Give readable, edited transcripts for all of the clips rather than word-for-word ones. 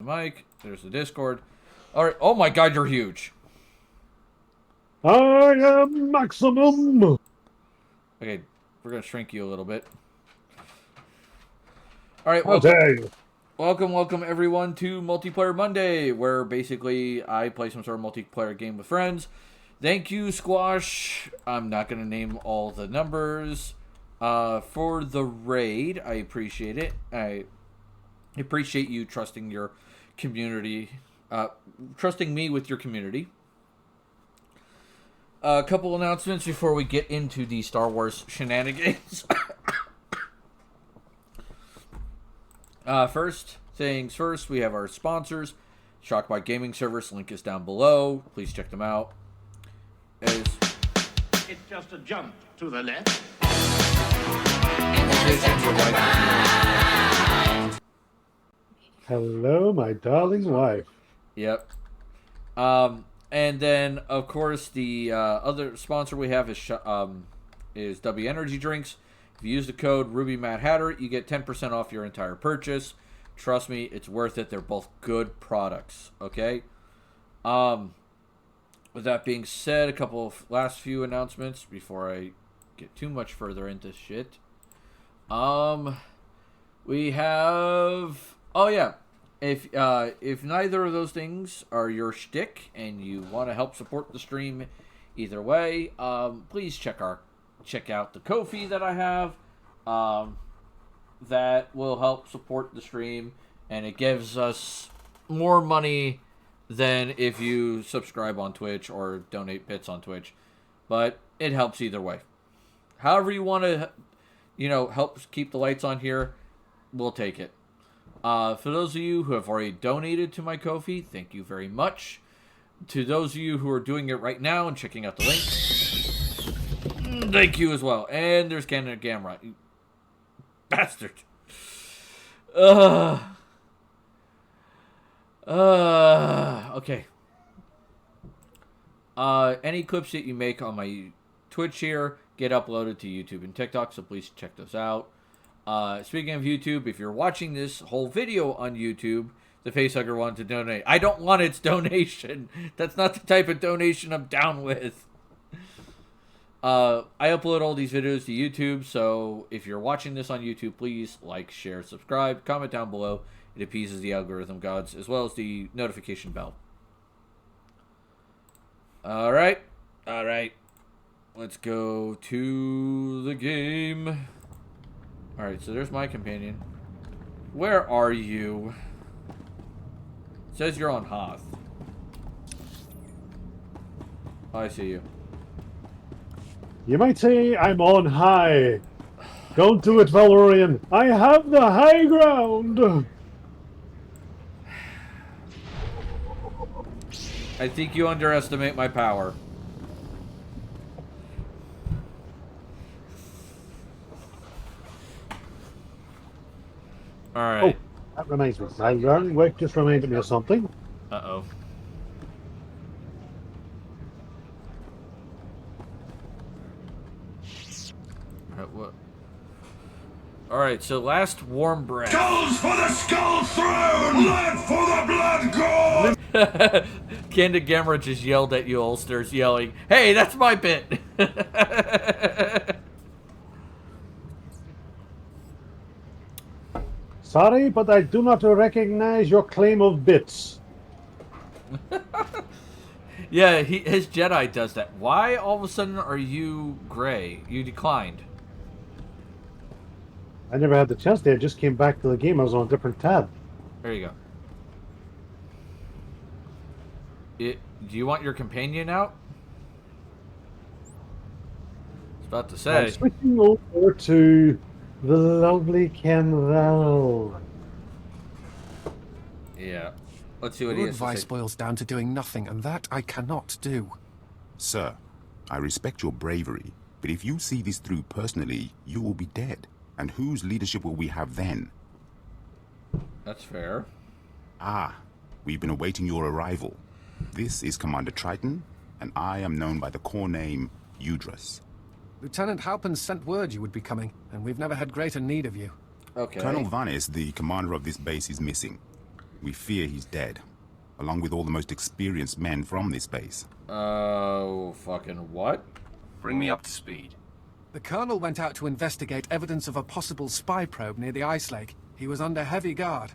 Mic. There's the Discord. All right. Oh my God, you're huge. I am maximum. Okay, we're gonna shrink you a little bit. All right. How dare you? Welcome everyone to Multiplayer Monday, where basically I play some sort of multiplayer game with friends. Thank you, Squash. I'm not gonna name all the numbers for the raid. I appreciate it. I appreciate you trusting your community, trusting me with your community. A couple announcements before we get into the Star Wars shenanigans. First things first, we have our sponsors. Shockbite Gaming Service, link is down below. Please check them out. It's just a jump to the left. Hello, my darling wife. Yep. And then, of course, the other sponsor we have is W Energy Drinks. If you use the code RubyMadHatter, you get 10% off your entire purchase. Trust me, it's worth it. They're both good products, okay? With that being said, a couple of last few announcements before I get too much further into shit. We have... Oh, yeah. If neither of those things are your shtick and you want to help support the stream either way, please check out the Ko-fi that I have. That will help support the stream, and it gives us more money than if you subscribe on Twitch or donate bits on Twitch. But it helps either way. However you want to, help keep the lights on here, we'll take it. For those of you who have already donated to my Ko-fi, thank you very much. To those of you who are doing it right now and checking out the link, thank you as well. And there's Canada Gamrot, you bastard. Okay. Any clips that you make on my Twitch here get uploaded to YouTube and TikTok, so please check those out. Speaking of YouTube, if you're watching this whole video on YouTube, the Facehugger wanted to donate. I don't want its donation. That's not the type of donation I'm down with. I upload all these videos to YouTube, so if you're watching this on YouTube, please like, share, subscribe, comment down below. It appeases the algorithm gods, as well as the notification bell. Alright. Let's go to the game. Alright, so there's my companion. Where are you? It says you're on Hoth. Oh, I see you. You might say I'm on high. Don't do it, Valorian. I have the high ground. I think you underestimate my power. Alright. Oh, that reminds me. My learning work just reminded me of something. Uh-oh. What? Alright, so last warm breath. Skulls for the skull throne! Blood for the blood god! Candid Gamera just yelled at you, Ulsters, yelling, "Hey, that's my bit!" Sorry, but I do not recognize your claim of bits. Yeah, his Jedi does that. Why all of a sudden are you gray? You declined. I never had the chance to. I just came back to the game. I was on a different tab. There you go. Do you want your companion out? I was about to say. I'm switching over to the lovely Kenval. Yeah. Let's see what he Your has to advice say. boils down to doing nothing, and that I cannot do. Sir, I respect your bravery, but if you see this through personally, you will be dead. And whose leadership will we have then? That's fair. Ah, we've been awaiting your arrival. This is Commander Triton, and I am known by the core name Udrus. Lieutenant Halpin sent word you would be coming, and we've never had greater need of you. Okay. Colonel Vanis, the commander of this base, is missing. We fear he's dead, along with all the most experienced men from this base. Oh, fucking what? Bring me up to speed. The Colonel went out to investigate evidence of a possible spy probe near the ice lake. He was under heavy guard.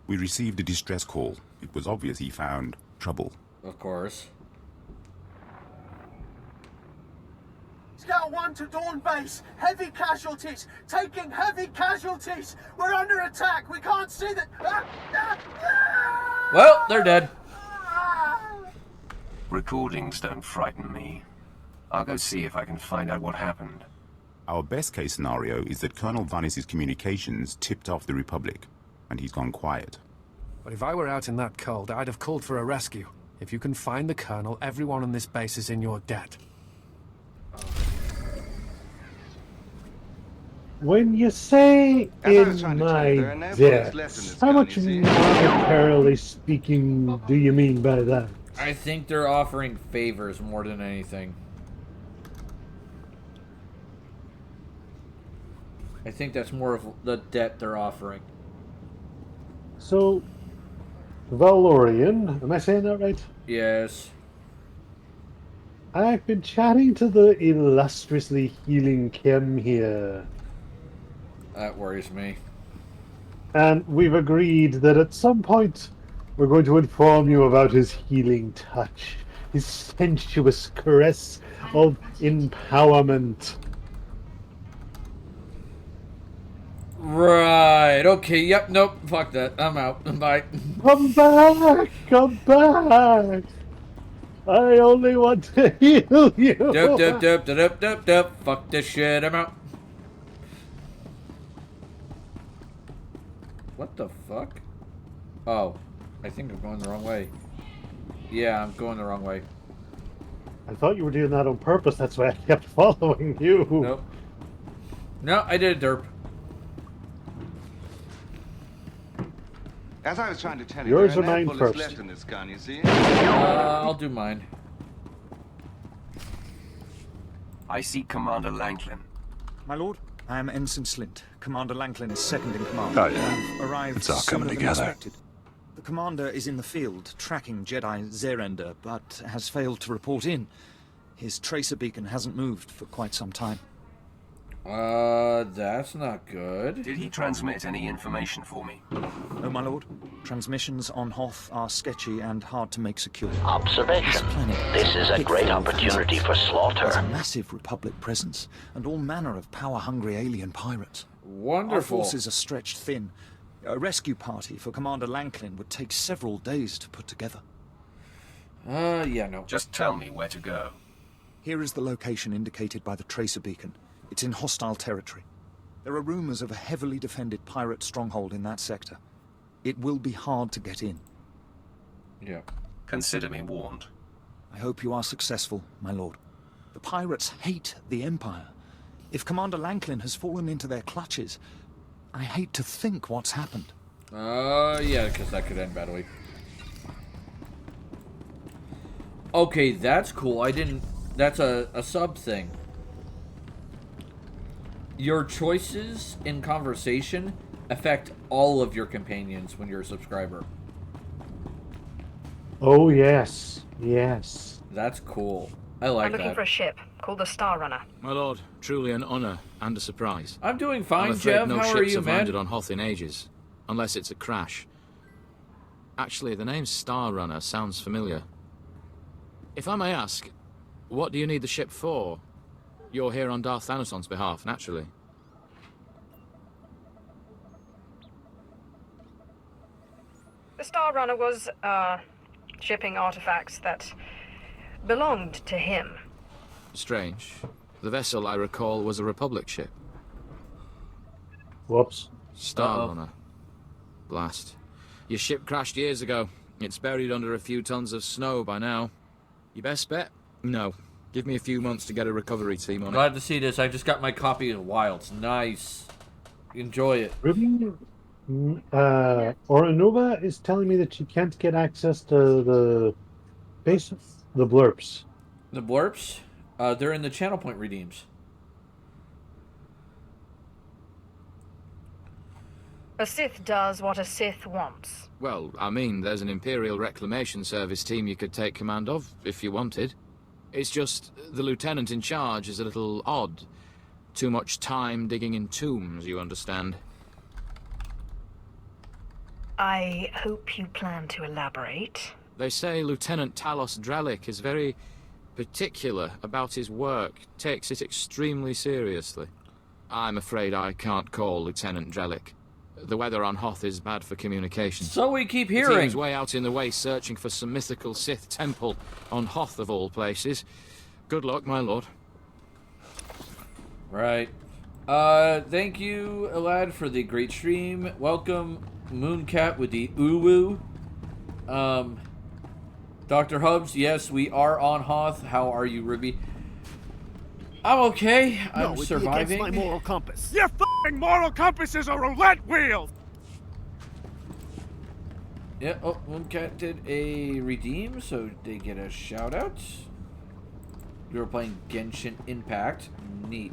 We received a distress call. It was obvious he found trouble. Of course. Scout 1 to Dawn Base. Heavy casualties. Taking heavy casualties. We're under attack. We can't see that. Well, they're dead. Recordings don't frighten me. I'll go see if I can find out what happened. Our best case scenario is that Colonel Vanis's communications tipped off the Republic, and he's gone quiet. But if I were out in that cold, I'd have called for a rescue. If you can find the Colonel, everyone on this base is in your debt. When you say As I was in trying to tell you, there are my no debt, bullets left in this how gun, much you see. monetarily speaking do you mean by that? I think they're offering favors more than anything. I think that's more of the debt they're offering. So, Valorian, am I saying that right? Yes. I've been chatting to the illustriously healing Kim here, That worries me. and we've agreed that at some point we're going to inform you about his healing touch, his sensuous caress of empowerment. Right. Okay. Yep. Nope. Fuck that. I'm out. Bye. Come back! Come back! I only want to heal you! Dup, dup, dup, dup, dup, dup. Fuck this shit. I'm out. What the fuck? Oh. I think I'm going the wrong way. Yeah, I'm going the wrong way. I thought you were doing that on purpose, that's why I kept following you. Nope. No, I did a derp. As I was trying to tell you, Yours there or are no mine bullets first? left in this gun, you see. I'll do mine. I see Commander Lanklin. My lord, I am Ensign Slint. Commander Lanklin is second in command. Oh, yeah. We've arrived It's all sooner coming than together. expected. The commander is in the field, tracking Jedi Zerender, but has failed to report in. His tracer beacon hasn't moved for quite some time. That's not good. Did he transmit any information for me? No, my lord. Transmissions on Hoth are sketchy and hard to make secure. Observation. This is a great opportunity for There's a slaughter. massive Republic presence, and all manner of power-hungry alien pirates. Our Wonderful. forces are stretched thin. A rescue party for Commander Lanklin would take several days to put together. Yeah, no. Just tell me where to go. Here is the location indicated by the tracer beacon. It's in hostile territory. There are rumors of a heavily defended pirate stronghold in that sector. It will be hard to get in. Yeah. Consider me warned. I hope you are successful, my lord. The pirates hate the Empire. If Commander Lanklin has fallen into their clutches, I hate to think what's happened. Yeah, because that could end badly. Okay, that's cool. I didn't... That's a sub thing. Your choices in conversation affect all of your companions when you're a subscriber. Oh, yes. Yes. That's cool. I like I'm looking that. for a ship called the Star Runner. My lord, truly an honor and a surprise. I'm doing I'm fine, afraid Jeff. no How ships are you, have man? landed on Hoth in ages. unless it's a crash. Actually, the name Star Runner sounds familiar. If I may ask, what do you need the ship for? You're here on Darth Thanason's behalf, naturally. The Star Runner was, shipping artifacts that belonged to him. Strange. The vessel, I recall, was a Republic ship. Whoops. Star Runner. Blast. Your ship crashed years ago. It's buried under a few tons of snow by now. Your best bet? No. Give me a few months to get a recovery team on it. Glad to see this. I just got my copy of Wilds. Nice. Enjoy it. Ruby, Oranova is telling me that she can't get access to the base, the blurps. The blurps? They're in the channel point redeems. A Sith does what a Sith wants. Well, I mean, there's an Imperial Reclamation Service team you could take command of, if you wanted. It's just, the lieutenant in charge is a little odd. Too much time digging in tombs, you understand. I hope you plan to elaborate. They say Lieutenant Talos Drellick is very particular about his work, takes it extremely seriously. I'm afraid I can't call Lieutenant Drellick. The weather on Hoth is bad for communication. So we keep The hearing. team's way out in the way searching for some mythical Sith temple on Hoth of all places. Good luck, my lord. Right. Thank you, Elad, for the great stream. Welcome, Mooncat with the uwu. Dr. Hubs, yes, we are on Hoth. How are you, Ruby? I'm okay. I'm surviving. My moral compass. Your f***ing moral compass is a roulette wheel! Yeah, oh, Mooncat did a redeem, so they get a shout out. We were playing Genshin Impact. Neat.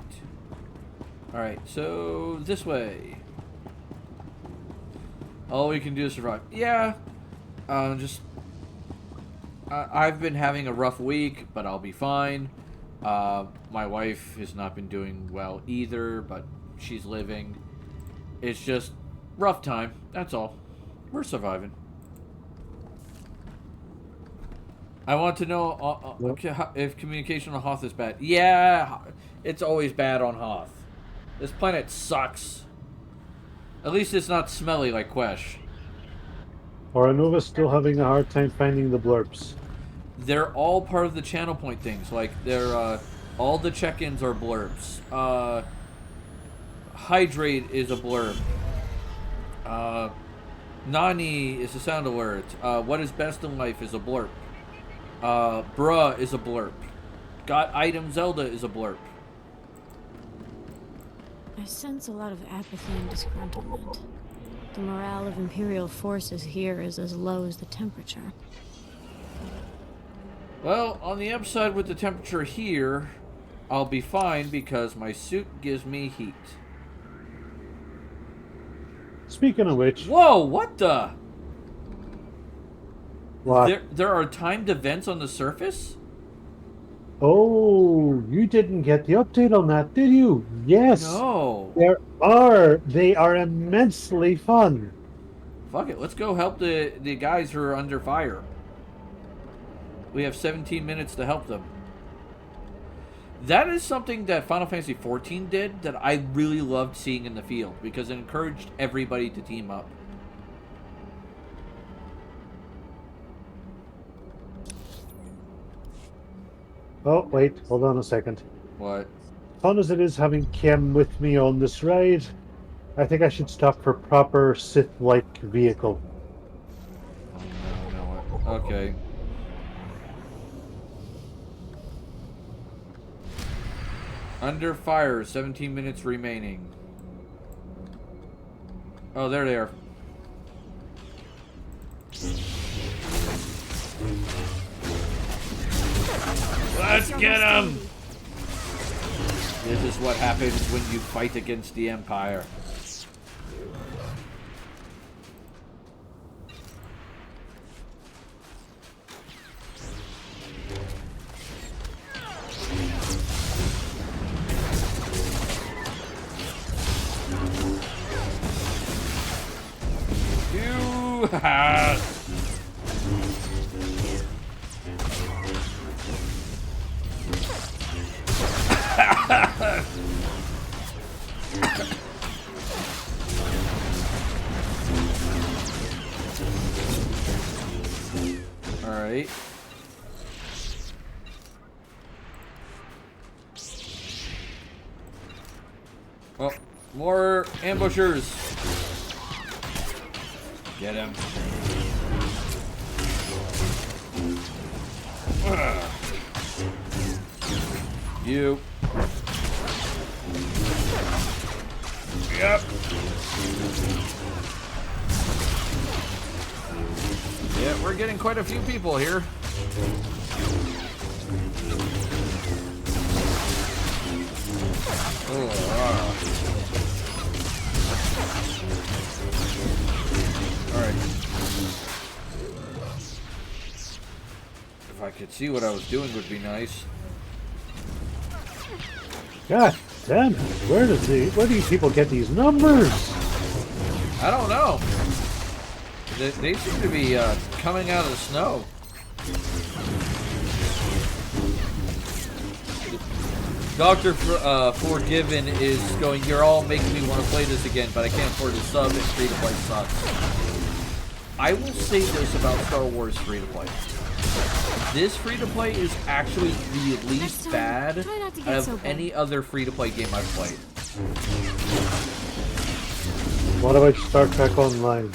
Alright, so this way. All we can do is survive. Yeah, I've been having a rough week, but I'll be fine. My wife has not been doing well either, but she's living. It's just rough time, that's all. We're surviving. I want to know if communication on Hoth is bad. Yeah, it's always bad on Hoth. This planet sucks. At least it's not smelly like Quesh. Oranova's still having a hard time finding the blurps. They're all part of the channel point things. Like, they're, all the check-ins are blurbs. Hydrate is a blurb. Nani is a sound alert. What is best in life is a blurb. Bruh is a blurb. Got item Zelda is a blurb. I sense a lot of apathy and disgruntlement. The morale of Imperial forces here is as low as the temperature. Well, on the upside with the temperature here, I'll be fine because my suit gives me heat. Speaking of which... Whoa, what the? What? There are timed events on the surface? Oh, you didn't get the update on that, did you? Yes. No. There are. They are immensely fun. Fuck it, let's go help the guys who are under fire. We have 17 minutes to help them. That is something that Final Fantasy XIV did that I really loved seeing in the field because it encouraged everybody to team up. Oh, wait, hold on a second. What? Fun as it is having Kim with me on this ride, I think I should stop for proper Sith-like vehicle. Oh, no. Okay. Under fire, 17 minutes remaining. Oh, there they are. Let's get him! This is what happens when you fight against the Empire. Alright. Oh, more ambushers. Get him. You. Yep. Yeah, we're getting quite a few people here. Oh, Alright. If I could see what I was doing would be nice. God damn it. Where do these people get these numbers? I don't know. They seem to be coming out of the snow. Dr. Forgiven is going, you're all making me want to play this again, but I can't afford to sub and free-to-play sucks. I will say this about Star Wars free-to-play. This free-to-play is actually the least bad out of any other free-to-play game I've played. What about Star Trek Online?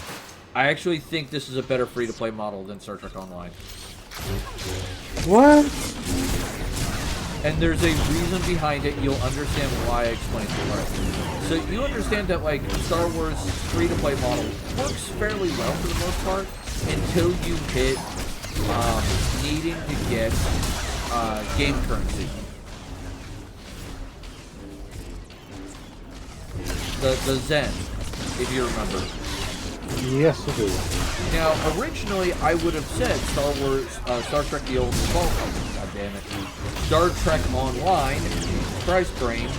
I actually think this is a better free-to-play model than Star Trek Online. What? And there's a reason behind it. You'll understand why I explained it. Right. So you understand that, like, Star Wars free-to-play model works fairly well for the most part until you hit needing to get game currency. The Zen, if you remember. Yes, I do. Now, originally, I would have said Star Trek The Old Republic. God damn it. Star Trek Online, Christ Brain,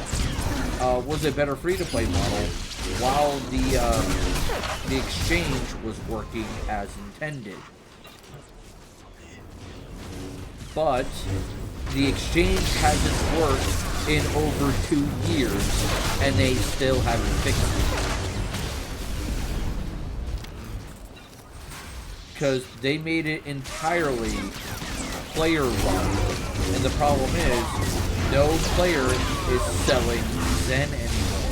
was a better free-to-play model, while the exchange was working as intended. But the exchange hasn't worked in over 2 years, and they still haven't fixed it. Because they made it entirely player-run, and the problem is, no player is selling Zen anymore.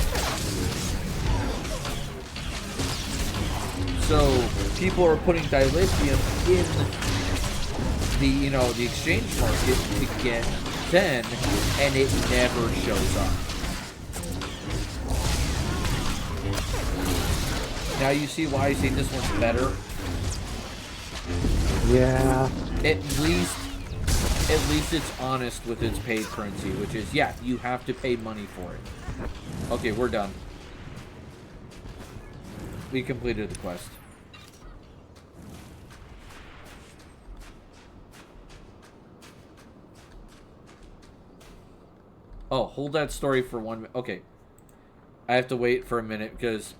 So people are putting dilithium in the the exchange market to get Zen, and it never shows up. Now you see why I say this one's better. Yeah. At least it's honest with its paid currency, which is, yeah, you have to pay money for it. Okay, we're done. We completed the quest. Oh, hold that story for 1 minute. Okay. I have to wait for a minute because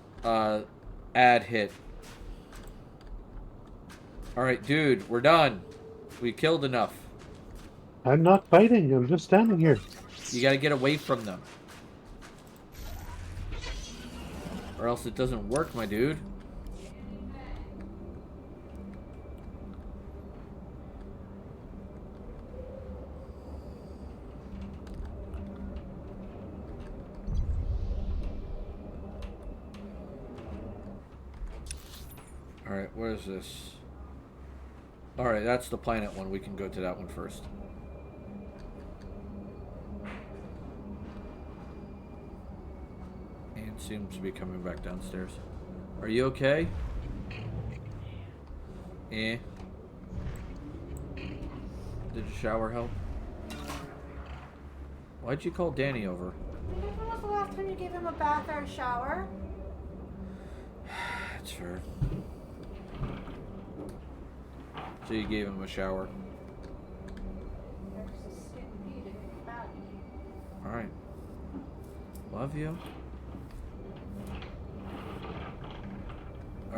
ad hit. Alright, dude, we're done. We killed enough. I'm not fighting, I'm just standing here. You gotta get away from them. Or else it doesn't work, my dude. Alright, what is this? Alright, that's the planet one. We can go to that one first. And seems to be coming back downstairs. Are you okay? Eh? Did the shower help? Why'd you call Danny over? When was the last time you gave him a bath or a shower? That's fair. So you gave him a shower. Alright. Love you.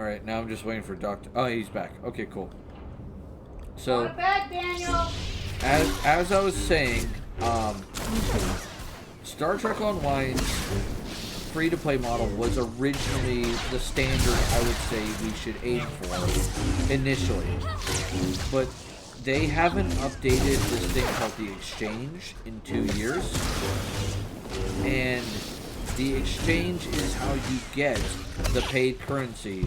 Alright, now I'm just waiting for Doctor... Oh, he's back. Okay, cool. So, Go to bed, Daniel. as I was saying, Star Trek Online's free-to-play model was originally the standard I would say we should aim for initially. But they haven't updated this thing called the Exchange in 2 years. And the Exchange is how you get the paid currency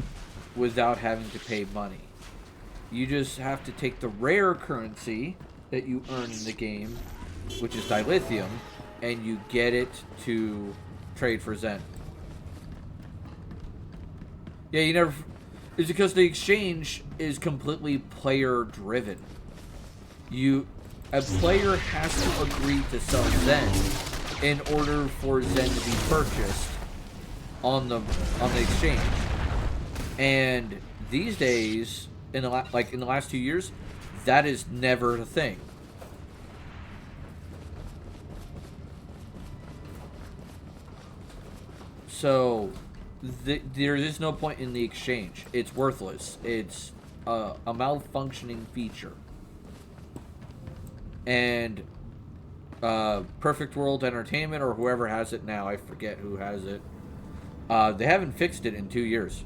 without having to pay money. You just have to take the rare currency that you earn in the game, which is dilithium, and you get it to trade for Zen. Yeah, you never... It's because the Exchange is completely player-driven. A player has to agree to sell Zen in order for Zen to be purchased on the Exchange. And these days, in the last 2 years, that is never a thing. So there is no point in the Exchange. It's worthless. It's a malfunctioning feature. And Perfect World Entertainment, or whoever has it now, I forget who has it, they haven't fixed it in 2 years.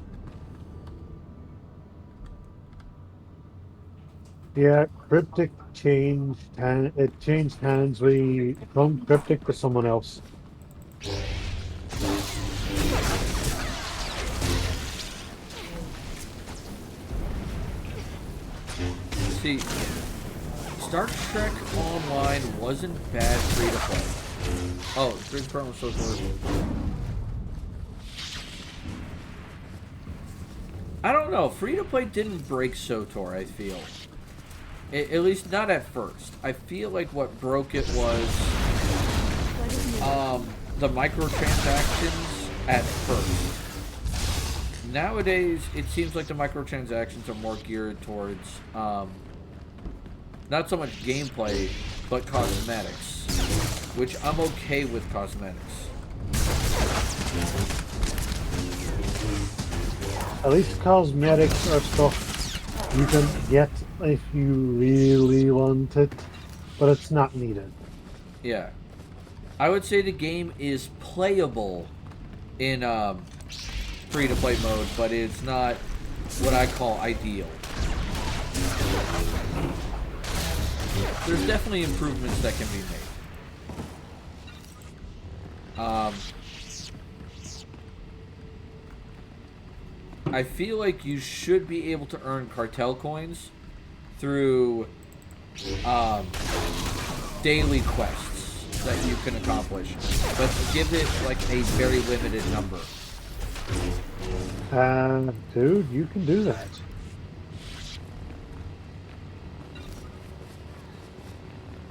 Yeah, Cryptic changed hands from Cryptic to someone else. See, Star Trek Online wasn't bad free-to-play. Oh, Bridge Burn was so horrible. I don't know. Free-to-play didn't break SWTOR, I feel. At least not at first. I feel like what broke it was the microtransactions at first. Nowadays, it seems like the microtransactions are more geared towards not so much gameplay, but cosmetics, which I'm okay with cosmetics. At least cosmetics are stuff you can get if you really want it, but it's not needed. Yeah. I would say the game is playable in free-to-play mode, but it's not what I call ideal. There's definitely improvements that can be made. I feel like you should be able to earn cartel coins through daily quests that you can accomplish, but give it like a very limited number. Dude, you can do that.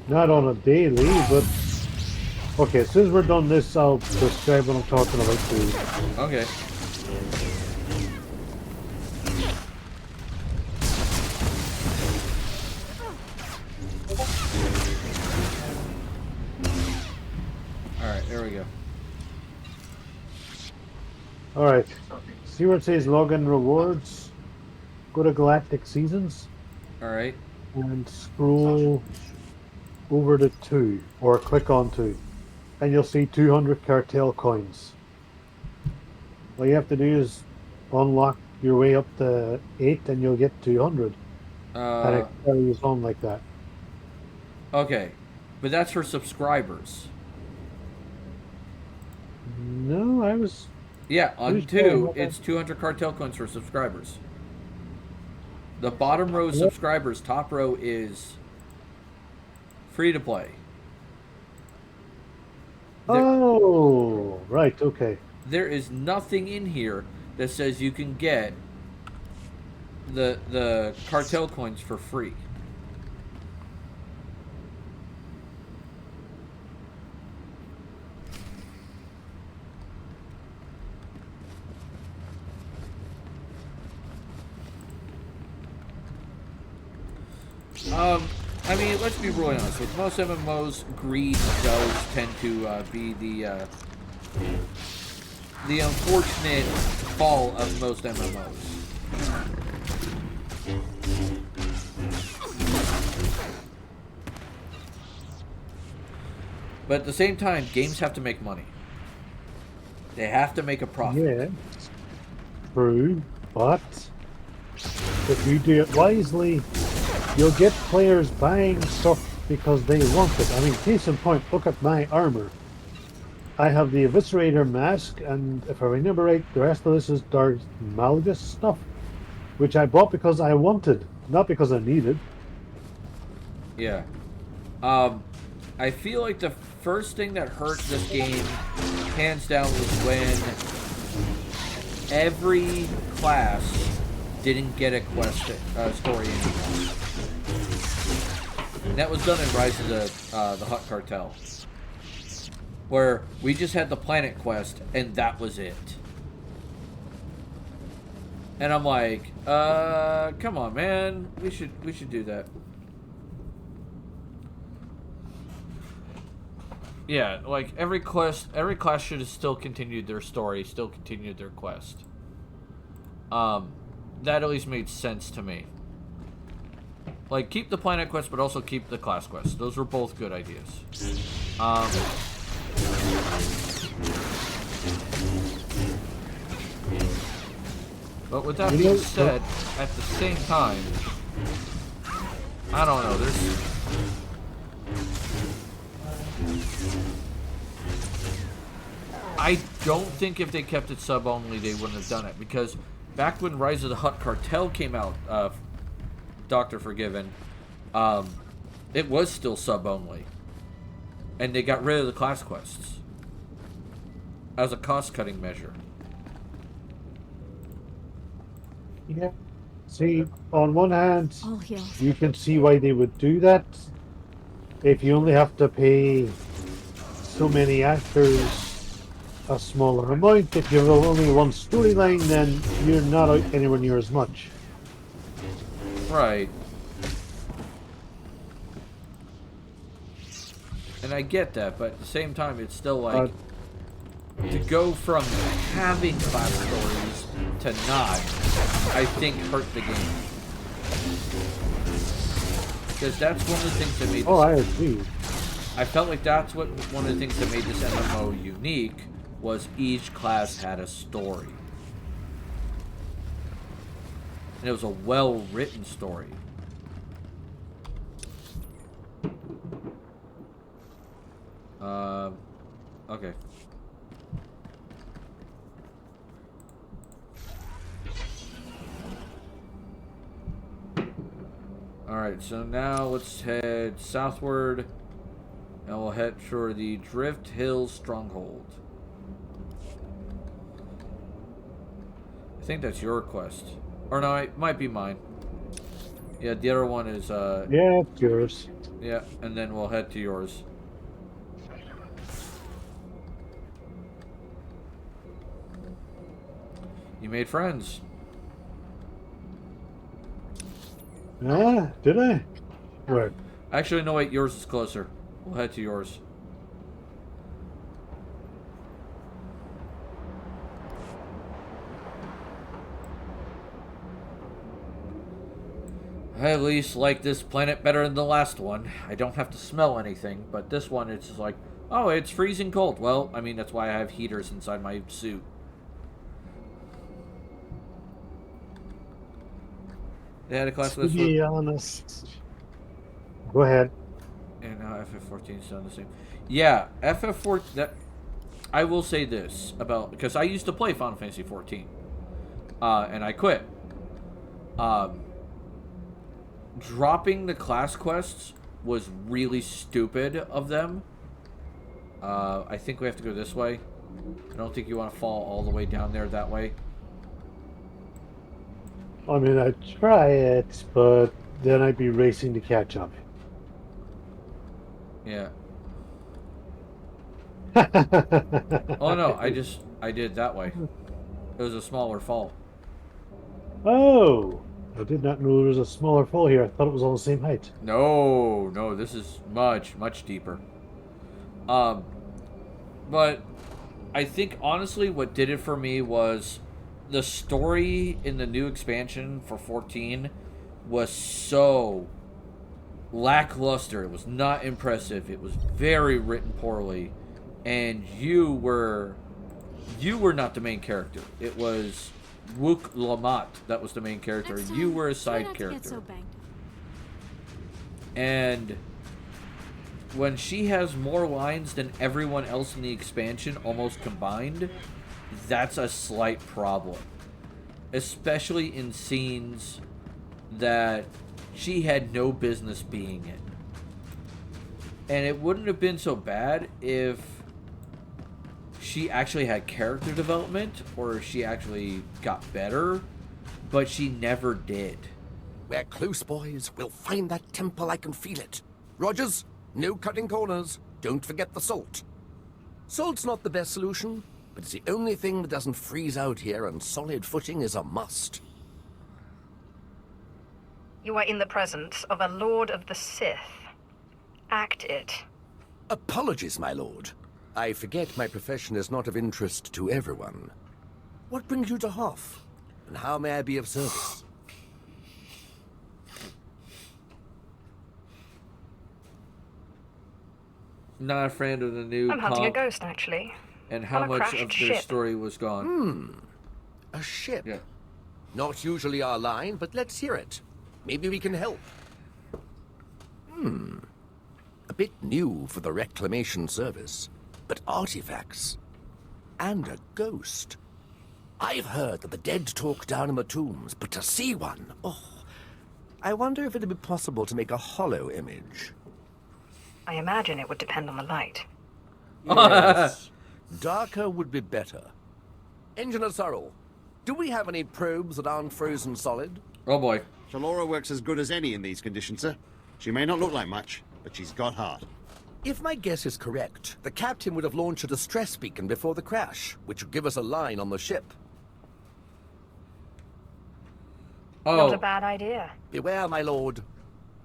Not on a daily, but... Okay, as soon as we're done this, I'll describe what I'm talking about to you. Okay. Alright, there we go. Alright. See where it says login rewards? Go to Galactic Seasons. Alright. And scroll over to 2, or click on 2. And you'll see 200 cartel coins. All you have to do is unlock your way up to 8 and you'll get 200. And it carries on like that. Okay. But that's for subscribers. No, I was... Yeah, on 2, it's 200 cartel coins for subscribers. The bottom row is subscribers, top row is free to play. Oh, right, okay. There is nothing in here that says you can get the cartel coins for free. I mean, let's be really honest. With most MMOs, greed does tend to be the unfortunate fall of most MMOs. But at the same time, games have to make money. They have to make a profit. Yeah. True, but if you do it wisely, you'll get players buying stuff because they want it. I mean, case in point, look at my armor. I have the Eviscerator mask, and if I remember right, the rest of this is Darth Malgus stuff, which I bought because I wanted, not because I needed. Yeah. I feel like the first thing that hurt this game, hands down, was when every class didn't get a quest story anymore. And that was done in Rise of the Hutt Cartel, where we just had the planet quest and that was it. And I'm like, come on, man, we should do that. Yeah, like every class should have still continued their story, still continued their quest. That at least made sense to me. Like, keep the planet quest, but also keep the class quest. Those were both good ideas. But with that being said, at the same time, I don't know, I don't think if they kept it sub-only, they wouldn't have done it. Because back when Rise of the Hutt Cartel came out, Dr. Forgiven, it was still sub-only. And they got rid of the class quests as a cost-cutting measure. Yeah. See, on one hand, you can see why they would do that. If you only have to pay so many actors a smaller amount, if you have only one storyline, then you're not out anywhere near as much. Right. And I get that, but at the same time, it's still like, to go from having class stories to not, I think hurt the game. Because that's one of the things that made this... Oh, I agree. I felt like that's what one of the things that made this MMO unique, was each class had a story. And it was a well-written story. Okay. Alright, so now let's head southward, and we'll head for the Drift Hills Stronghold. I think that's your quest. Or no, it might be mine. Yeah, the other one is, yeah, it's yours. Yeah, and then we'll head to yours. You made friends. Ah, did I? Where? Actually, no, wait, yours is closer. We'll head to yours. I at least like this planet better than the last one. I don't have to smell anything, but this one, it's just like, oh, it's freezing cold. Well, I mean, that's why I have heaters inside my suit. They had a class list. To be honest. Go ahead. And now FF14 is done the same. Yeah, FF14. That I will say this about, because I used to play Final Fantasy 14, and I quit. Dropping the class quests was really stupid of them. I think we have to go this way. I don't think you want to fall all the way down there that way. I mean, I'd try it, but then I'd be racing to catch up. Yeah. Oh no, I did that way. It was a smaller fall. Oh, I did not know there was a smaller fall here. I thought it was all the same height. No, this is much, much deeper. But I think honestly what did it for me was the story in the new expansion for 14 was so lackluster. It was not impressive. It was very written poorly, and you were not the main character. It was Wook Lamont that was the main character. You were a side character. And when she has more lines than everyone else in the expansion almost combined, that's a slight problem. Especially in scenes that she had no business being in. And it wouldn't have been so bad if she actually had character development or if she actually got better, but she never did. We're close, boys. We'll find that temple. I can feel it. Rogers, no cutting corners. Don't forget the salt. Salt's not the best solution, but it's the only thing that doesn't freeze out here, and solid footing is a must. You are in the presence of a Lord of the Sith. Act it. Apologies, my lord. I forget my profession is not of interest to everyone. What brings you to Hoth? And how may I be of service? Not a fan of the new I'm hunting a comp, ghost, actually. and how On a much crashed of their ship. story was gone. A ship. Yeah. Not usually our line, but let's hear it. Maybe we can help. A bit new for the reclamation service, but artifacts. And a ghost. I've heard that the dead talk down in the tombs, but to see one, I wonder if it'd be possible to make a hollow image. I imagine it would depend on the light. Yes. Darker would be better. Engineer Sorrel, do we have any probes that aren't frozen solid? Oh boy. Shalora works as good as any in these conditions, sir. She may not look like much, but she's got heart. If my guess is correct, the captain would have launched a distress beacon before the crash, which would give us a line on the ship. Not a bad idea. Beware, my lord.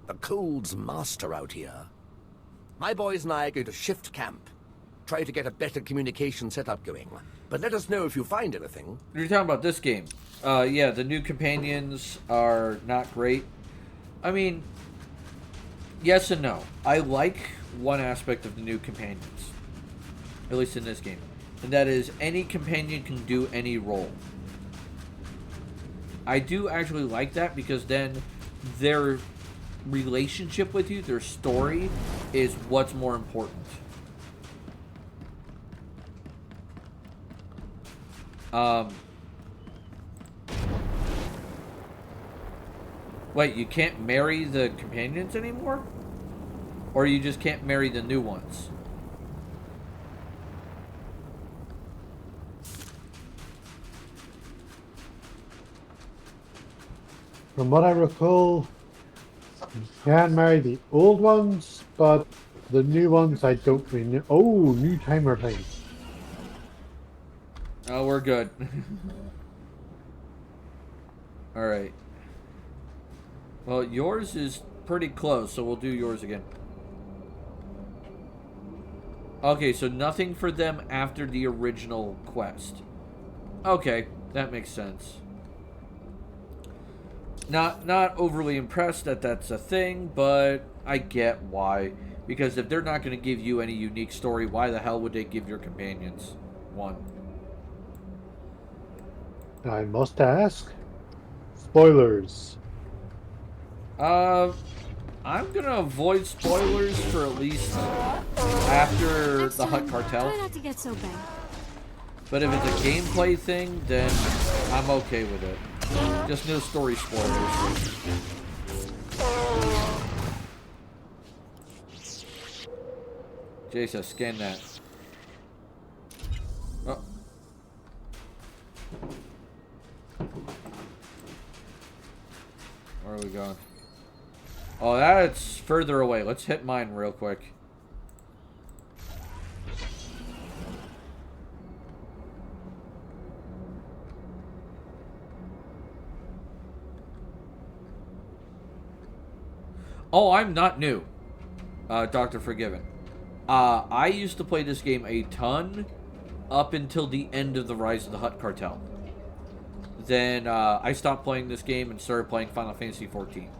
The cold's master out here. My boys and I are going to shift camp. Try to get a better communication setup going. But let us know if you find anything. You're talking about this game. Yeah, the new companions are not great. I mean, yes and no. I like one aspect of the new companions, at least in this game, and that is any companion can do any role. I do actually like that because then their relationship with you, their story, is what's more important. Wait, you can't marry the companions anymore? Or you just can't marry the new ones? From what I recall, you can marry the old ones, but the new ones I don't really know. Oh, new timer thing. Oh, we're good. Alright. Well, yours is pretty close, so we'll do yours again. Okay, so nothing for them after the original quest. Okay, that makes sense. Not overly impressed that that's a thing, but I get why. Because if they're not going to give you any unique story, why the hell would they give your companions one? I must ask. Spoilers. I'm gonna avoid spoilers for at least after the Hutt Cartel. Try not to get so bad. But if it's a gameplay thing, then I'm okay with it. Just no story spoilers. Jason, scan that. Oh. Where are we going? Oh, that's further away. Let's hit mine real quick. Oh, I'm not new. Dr. Forgiven. I used to play this game a ton up until the end of the Rise of the Hutt Cartel. then I stopped playing this game and started playing Final Fantasy 14.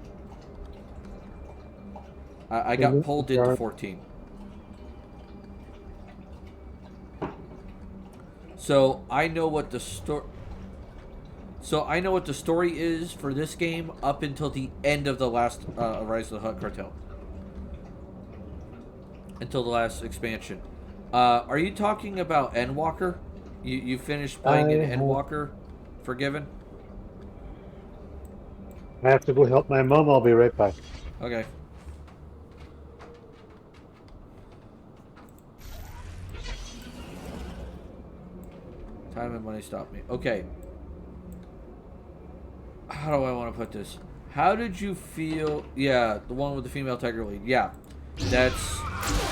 I got pulled into 14. So I know what the story. So I know what the story is for this game up until the end of the last Rise of the Hutt Cartel. Until the last expansion. Are you talking about Endwalker? You finished playing in Endwalker? Forgiven? I have to go help my mom. I'll be right back. Okay. Time and money stop me. Okay. How do I want to put this? How did you feel? Yeah, the one with the female tiger lead. Yeah, that's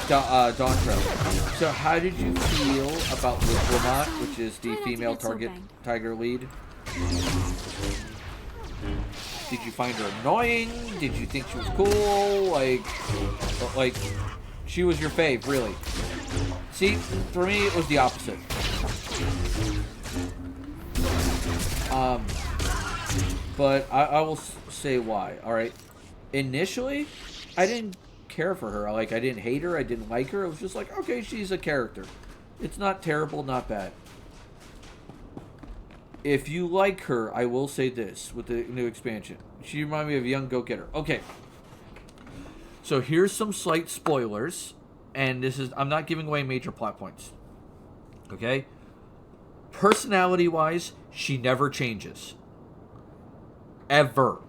Dawntrail. So how did you feel about Lamont, which is the female tiger lead? Did you find her annoying? Did you think she was cool? Like she was your fave, really? See, for me, it was the opposite. But I will say why. All right. Initially, I didn't care for her. Like, I didn't hate her. I didn't like her. It was just like, okay, she's a character. It's not terrible, not bad. If you like her, I will say this with the new expansion. She reminded me of a young go-getter. Okay. So here's some slight spoilers. And this is, I'm not giving away major plot points. Okay? Personality-wise, she never changes. Ever.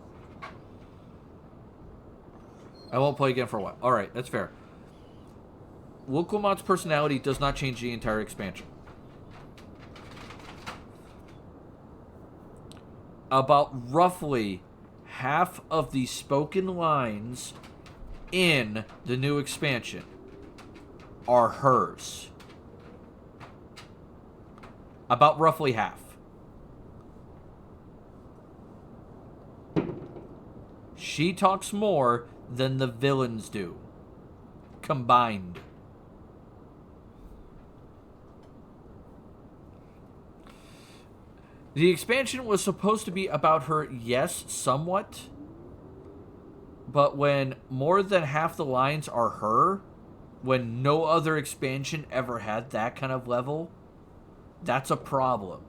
I won't play again for a while. Alright, that's fair. Wilquemot's personality does not change the entire expansion. About roughly half of the spoken lines in the new expansion are hers. About roughly half. She talks more than the villains do. Combined. The expansion was supposed to be about her, yes, somewhat. But when more than half the lines are her, when no other expansion ever had that kind of level, that's a problem.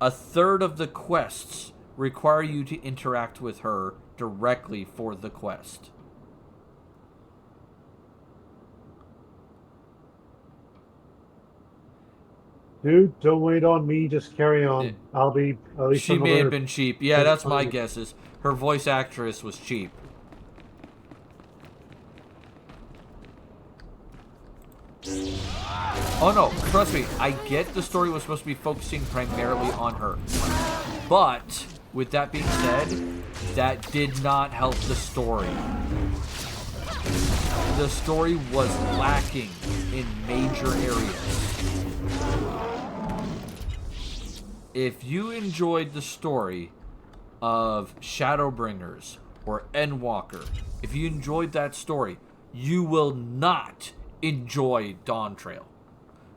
A third of the quests require you to interact with her directly for the quest. Dude, don't wait on me. Just carry on. I'll be at least. She may have been cheap. Yeah, that's my guesses. Her voice actress was cheap. Oh no, trust me, I get the story was supposed to be focusing primarily on her. But, with that being said, that did not help the story. The story was lacking in major areas. If you enjoyed the story of Shadowbringers or Endwalker, if you enjoyed that story, you will not enjoy Dawntrail.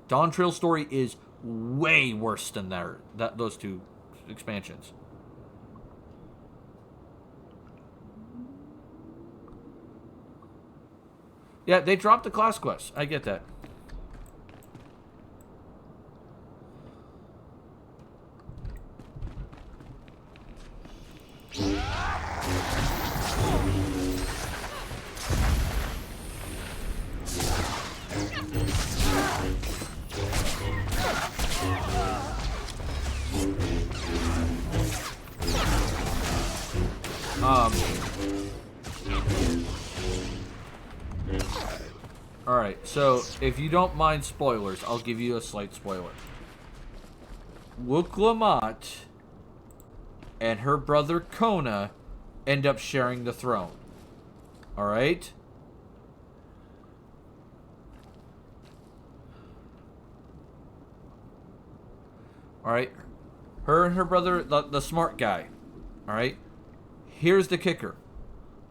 Dawntrail's story is way worse than those two expansions. Yeah, they dropped the class quest. I get that. Alright, so if you don't mind spoilers, I'll give you a slight spoiler. Wilquemot and her brother Kona end up sharing the throne. Alright? Alright? Her and her brother, the smart guy. Alright? Here's the kicker.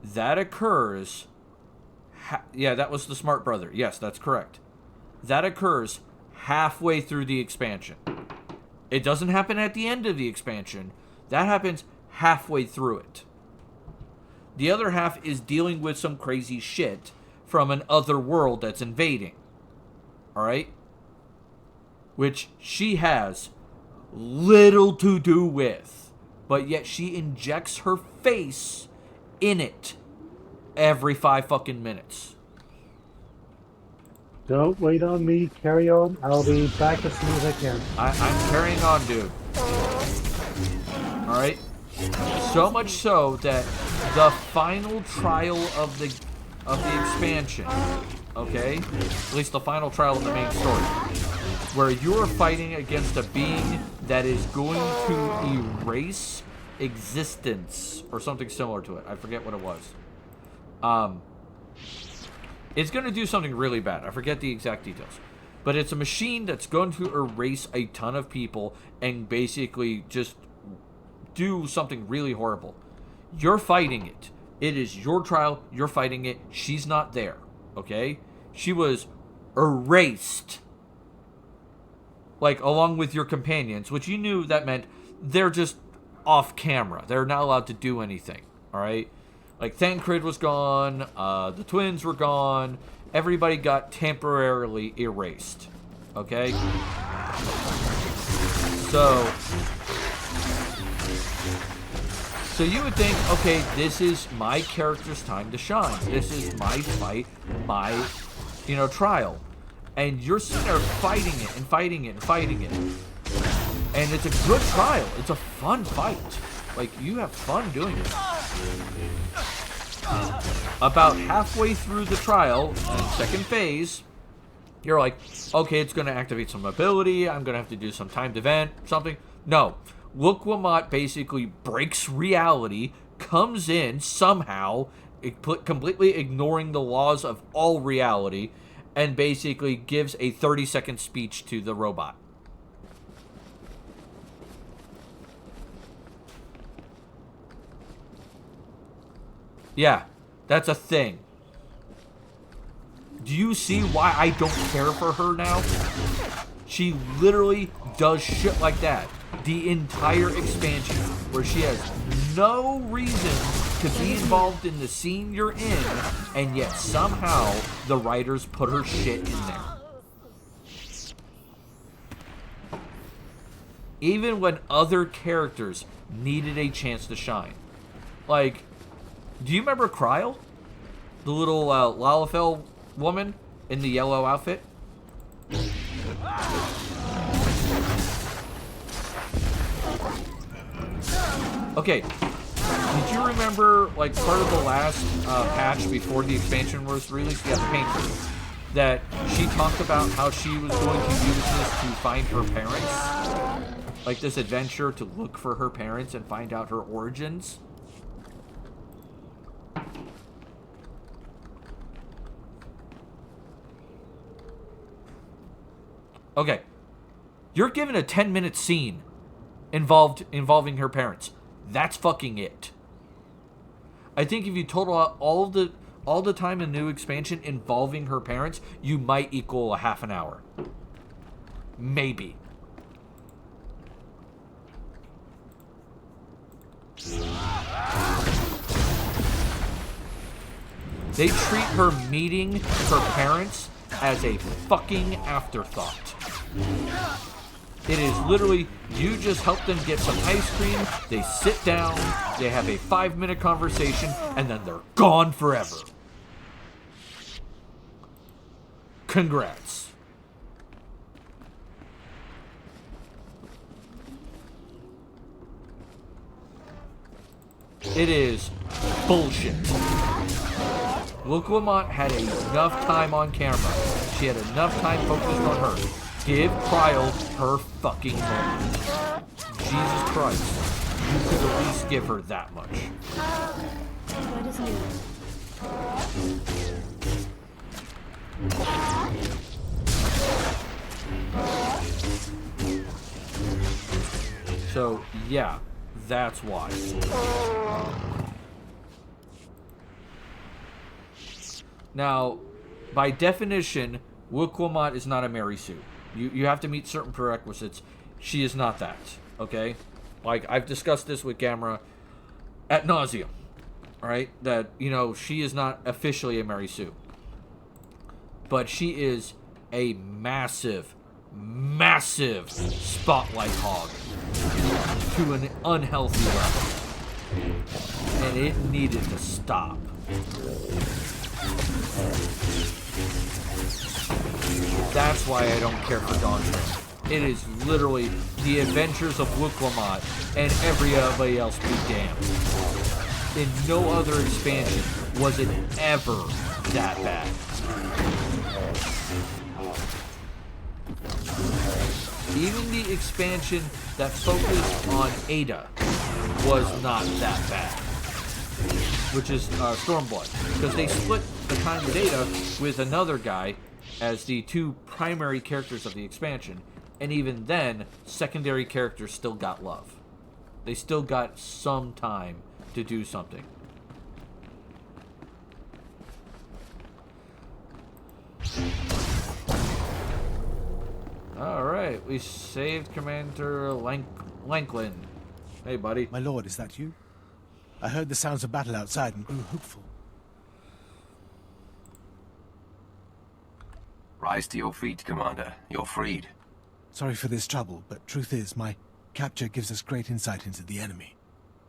That occurs... yeah, that was the smart brother. Yes, that's correct. That occurs halfway through the expansion. It doesn't happen at the end of the expansion. That happens halfway through it. The other half is dealing with some crazy shit from an other world that's invading. Alright? Which she has little to do with. But yet she injects her face in it every 5 fucking minutes. Don't wait on me. Carry on. I'll be back as soon as I can. I'm carrying on, dude. Alright? So much so that the final trial of the expansion, okay? At least the final trial of the main story, where you're fighting against a being that is going to erase existence or something similar to it. I forget what it was. It's going to do something really bad. I forget the exact details. But it's a machine that's going to erase a ton of people and basically just do something really horrible. You're fighting it. It is your trial. You're fighting it. She's not there. Okay? She was erased. Like, along with your companions, which you knew that meant they're just off camera. They're not allowed to do anything. Alright? Like, Thancred was gone. The twins were gone. Everybody got temporarily erased. Okay? So you would think, okay, this is my character's time to shine. This is my fight, my, trial. And you're sitting there fighting it and fighting it and fighting it. And it's a good trial. It's a fun fight. Like, you have fun doing it. About halfway through the trial, second phase, you're like, okay, it's going to activate some ability. I'm going to have to do some timed event, something. No. Wokwamot basically breaks reality, comes in somehow, completely ignoring the laws of all reality, and basically gives a 30-second speech to the robot. Yeah, that's a thing. Do you see why I don't care for her now? She literally does shit like that. The entire expansion, where she has no reason to be involved in the scene you're in, and yet somehow the writers put her shit in there. Even when other characters needed a chance to shine. Like, do you remember Kryl? The little Lalafell woman in the yellow outfit? Okay, did you remember, like, part of the last patch before the expansion was released? Yeah, the painter. That she talked about how she was going to use this to find her parents? Like, this adventure to look for her parents and find out her origins? Okay, you're given a 10-minute scene involving her parents. That's fucking it. I think if you total out all the time in new expansion involving her parents, you might equal a half an hour. Maybe. They treat her meeting her parents as a fucking afterthought. It is literally, you just help them get some ice cream, they sit down, they have a 5-minute conversation, and then they're gone forever. Congrats. It is bullshit. Wokwamot had enough time on camera. She had enough time focused on her. Give Kryl her fucking moment. Jesus Christ. You could at least give her that much. What is new? So, yeah, that's why. Now, by definition, Wokwamot is not a Mary Sue. You have to meet certain prerequisites She is not that, okay? Like, I've discussed this with Gamera ad nauseum, alright? That, you know, she is not officially a Mary Sue. But she is a massive, massive spotlight hog to an unhealthy level. And it needed to stop. That's why I don't care for Dawn Train. It is literally the adventures of Wukwamat and everybody else be damned. In no other expansion was it ever that bad. Even the expansion that focused on Ada was not that bad. Which is Stormblood. Because they split the time with Ada with another guy as the two primary characters of the expansion. And even then, secondary characters still got love. They still got some time to do something. Alright, we saved Commander Lanklin. Hey, buddy. My lord, is that you? I heard the sounds of battle outside and grew hopeful. Rise to your feet, Commander. You're freed. Sorry for this trouble, but truth is, my capture gives us great insight into the enemy.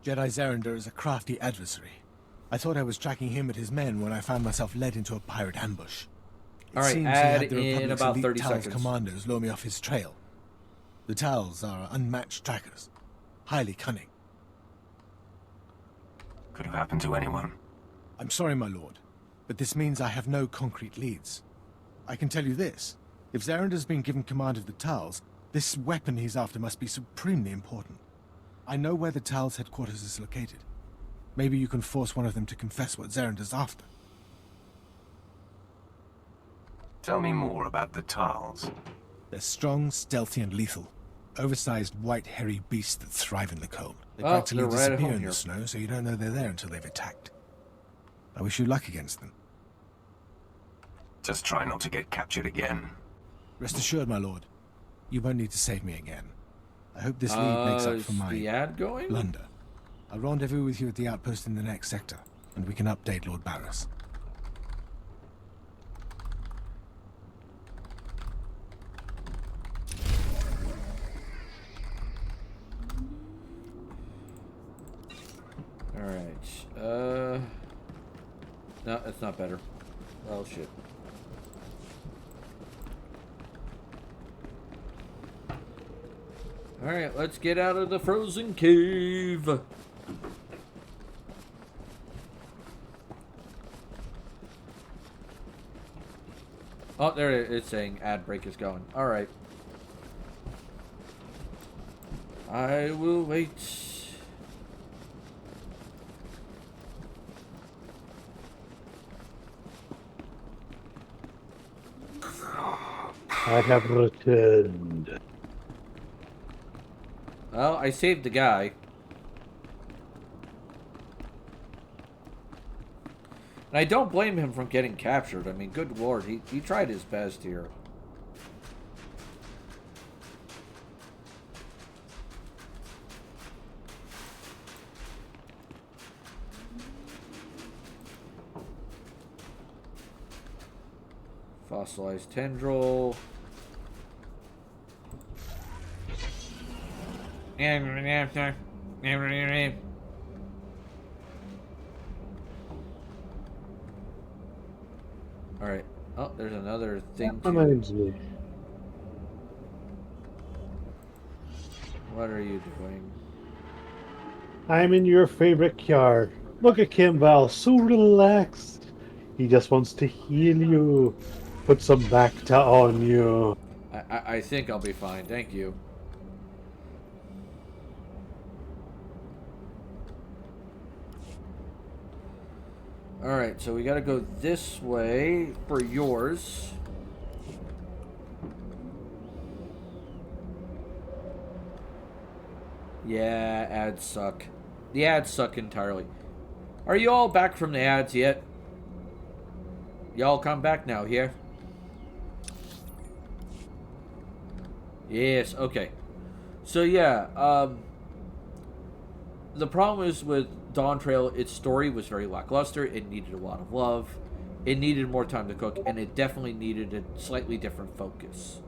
Jedi Zerander is a crafty adversary. I thought I was tracking him and his men when I found myself led into a pirate ambush. All right, add in about 30 Tal's seconds. commandos lure me off his trail. The Tals are unmatched trackers, highly cunning. Could have happened to anyone. I'm sorry, my lord, but this means I have no concrete leads. I can tell you this. If Zerander's been given command of the Tals, this weapon he's after must be supremely important. I know where the Tals' headquarters is located. Maybe you can force one of them to confess what Zerander's after. Tell me more about the Tals. They're strong, stealthy, and lethal. Oversized, white, hairy beasts that thrive in the cold. They Oh, practically they're right at disappear home in here. the snow, so you don't know they're there until they've attacked. I wish you luck against them. Just try not to get captured again. Rest assured, my lord, you won't need to save me again. I hope this lead makes up for Is my the ad going? blunder. I'll rendezvous with you at the outpost in the next sector, and we can update Lord Barris. Alright. No, that's not better. Oh, shit. Alright, let's get out of the frozen cave. Oh, there it is. It's saying ad break is going. Alright. I will wait. I have returned. Well, I saved the guy. And I don't blame him from getting captured. I mean, good lord, he tried his best here. Fossilized tendril. Alright. Oh, there's another thing That reminds me. What are you doing? I'm in your favorite car. Look at Kimball, so relaxed. He just wants to heal you. Put some Bacta on you. I think I'll be fine. Thank you. Alright, so we gotta go this way for yours. Yeah, ads suck. The ads suck entirely. Are you all back from the ads yet? Y'all come back now, here? Yes, okay. So yeah, the problem is with Dawn Trail, its story was very lackluster. It needed a lot of love. It needed more time to cook, and it definitely needed a slightly different focus.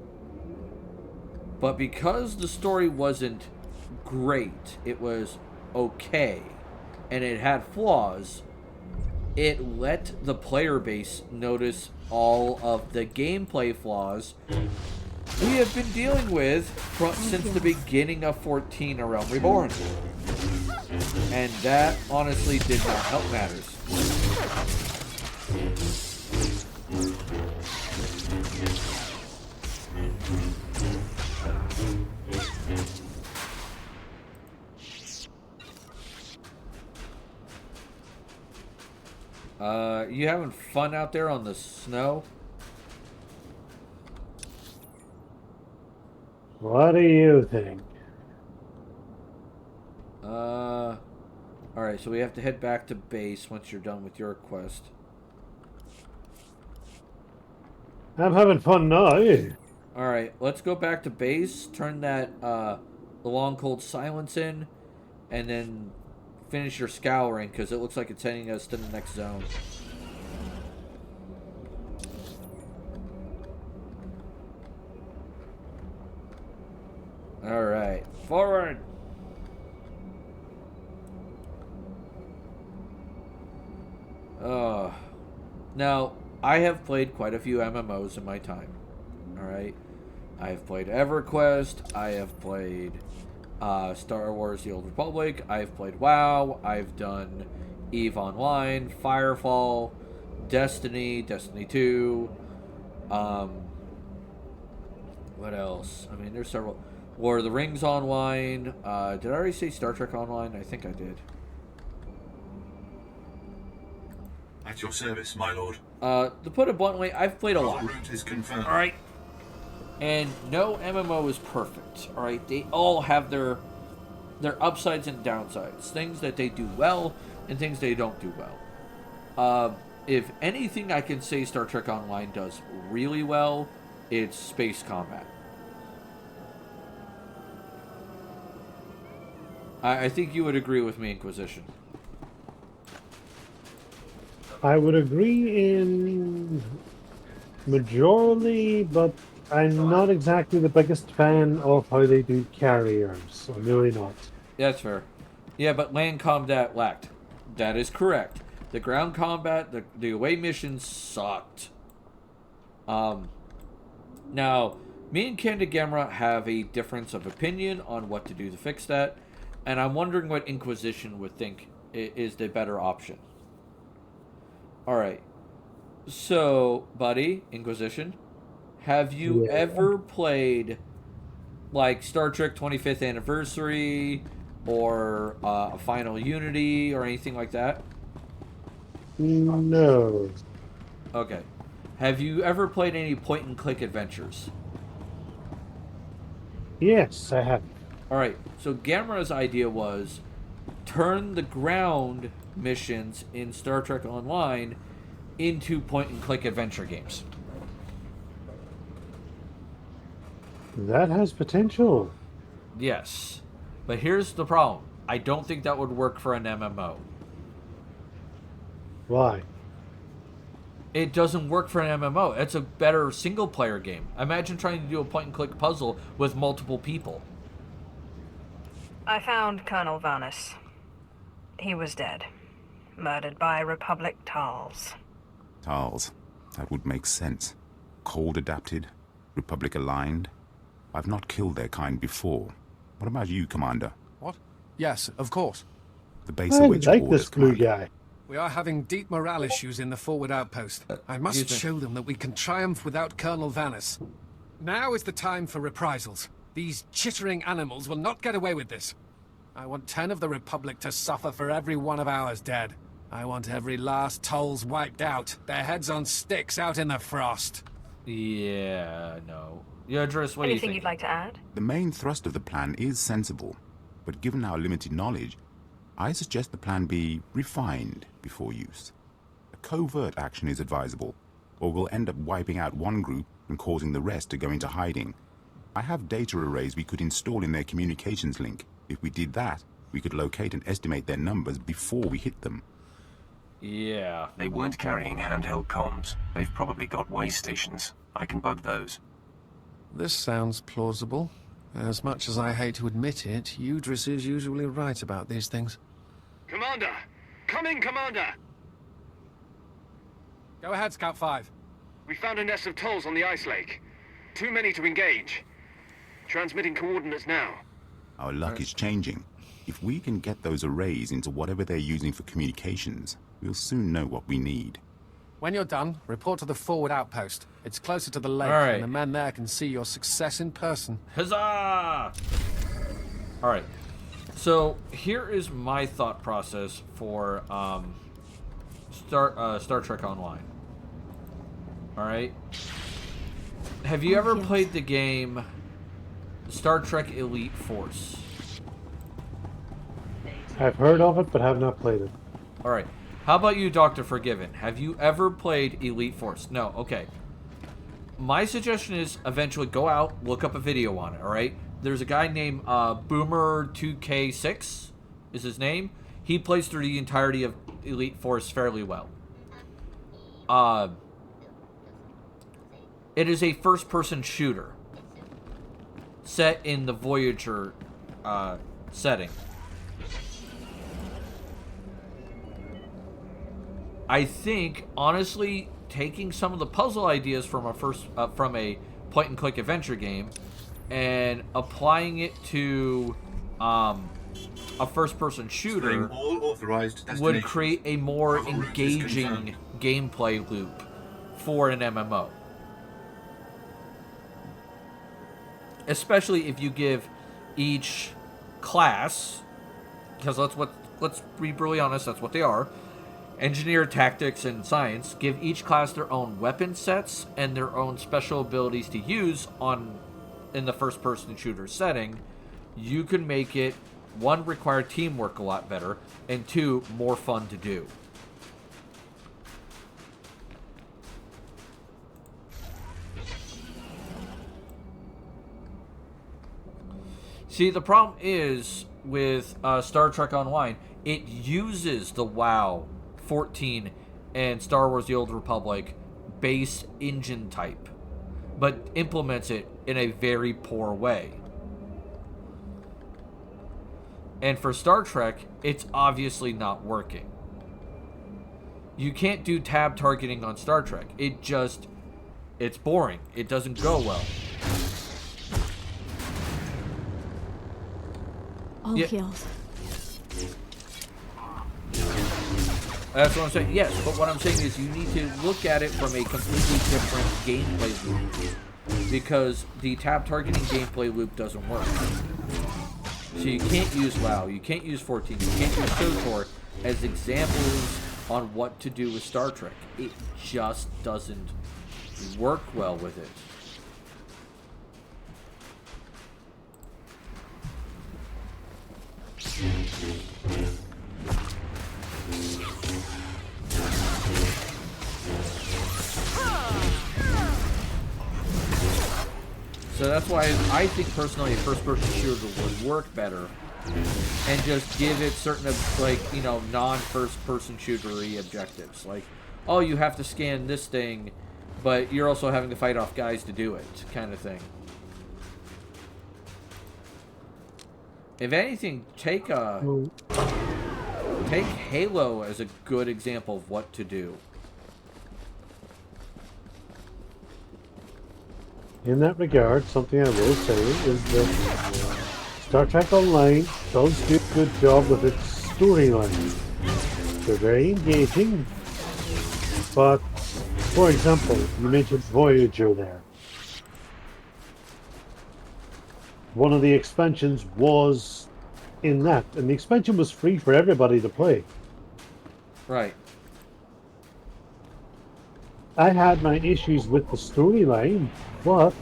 But because the story wasn't great, it was okay, and it had flaws, it let the player base notice all of the gameplay flaws we have been dealing with since the beginning of 14 A Realm Reborn. And that honestly did not help matters. You having fun out there on the snow? What do you think? Alright, so we have to head back to base once you're done with your quest. I'm having fun now. Alright, let's go back to base, turn that, the long cold silence in, and then finish your scouring, because it looks like it's sending us to the next zone. Alright, forward! Now, I have played quite a few MMOs in my time. Alright? I have played EverQuest, I have played Star Wars The Old Republic, I've played WoW, I've done EVE Online, Firefall, Destiny, Destiny 2, what else? I mean, there's several. Lord of the Rings Online, did I already say Star Trek Online? I think I did. At your service, my lord. To put it bluntly, I've played a lot. Route is confirmed. Alright. And no MMO is perfect. Alright, they all have their upsides and downsides. Things that they do well and things they don't do well. If anything I can say Star Trek Online does really well, it's space combat. I think you would agree with me, Inquisition. I would agree in majority, but I'm not exactly the biggest fan of how they do carriers. I'm really not. That's fair. Yeah, but land combat lacked. That is correct. The ground combat, the away missions sucked. Now, me and Candagamra have a difference of opinion on what to do to fix that, and I'm wondering what Inquisition would think is the better option. Alright. So, buddy, Inquisition, have you ever played, like, Star Trek 25th Anniversary, or Final Unity, or anything like that? No. Okay. Have you ever played any point-and-click adventures? Yes, I have. Alright, so Gamera's idea was turn the ground missions in Star Trek Online into point-and-click adventure games. That has potential. Yes. But here's the problem. I don't think that would work for an MMO. Why? It doesn't work for an MMO. It's a better single-player game. Imagine trying to do a point-and-click puzzle with multiple people. I found Colonel Vanus. He was dead. Murdered by Republic Tals. Tals. That would make sense. Cold adapted, Republic aligned. I've not killed their kind before. What about you, Commander? What? Yes, of course. The base I awaits like orders, this blue Commander. guy. We are having deep morale issues in the forward outpost. I must show them that we can triumph without Colonel Vanus. Now is the time for reprisals. These chittering animals will not get away with this. I want 10 of the Republic to suffer for every one of ours dead. I want every last Tolls wiped out, their heads on sticks out in the frost. Yeah, no. Yeah, Driss, what do you Anything think? you'd like to add? The main thrust of the plan is sensible, but given our limited knowledge, I suggest the plan be refined before use. A covert action is advisable, or we'll end up wiping out one group and causing the rest to go into hiding. I have data arrays we could install in their communications link. If we did that, we could locate and estimate their numbers before we hit them. Yeah. They weren't carrying handheld comms. They've probably got way stations. I can bug those. This sounds plausible. As much as I hate to admit it, Udris is usually right about these things. Commander! Come in, Commander! Go ahead, Scout 5. We found a nest of tolls on the ice lake. Too many to engage. Transmitting coordinates now. Our luck is changing. If we can get those arrays into whatever they're using for communications, we'll soon know what we need. When you're done, report to the forward outpost. It's closer to the lake, All right. and the men there can see your success in person. Huzzah! Alright. So, here is my thought process for Star Trek Online. Alright? Have you ever played the game Star Trek Elite Force? I've heard of it, but have not played it. Alright. How about you, Dr. Forgiven? Have you ever played Elite Force? No, okay. My suggestion is eventually go out, look up a video on it, alright? There's a guy named Boomer2K6 is his name. He plays through the entirety of Elite Force fairly well. It is a first-person shooter set in the Voyager setting. I think, honestly, taking some of the puzzle ideas from a point-and-click adventure game and applying it to a first-person shooter would create a more engaging gameplay loop for an MMO. Especially if you give each class, because let's be brutally honest, that's what they are. Engineer, tactics, and science give each class their own weapon sets and their own special abilities to use in the first-person shooter setting. You can make it, one, require teamwork a lot better, and two, more fun to do. See, the problem is with Star Trek Online, it uses the WoW 14 and Star Wars The Old Republic base engine type, but implements it in a very poor way. And for Star Trek, it's obviously not working. You can't do tab targeting on Star Trek. It's boring. It doesn't go well. All kills. That's what I'm saying. Yes, but what I'm saying is you need to look at it from a completely different gameplay loop, because the tab targeting gameplay loop doesn't work. So you can't use WoW, you can't use 14, you can't use SWtoR as examples on what to do with Star Trek. It just doesn't work well with it. So that's why I think personally a first-person shooter would work better, and just give it certain, like, you know, non-first-person shootery objectives. Like, oh, you have to scan this thing, but you're also having to fight off guys to do it, kind of thing. If anything, take Halo as a good example of what to do. In that regard, something I will say is that Star Trek Online does do a good job with its storylines. They're very engaging, but, for example, you mentioned Voyager there. One of the expansions was in that, and the expansion was free for everybody to play. Right. I had my issues with the storyline, but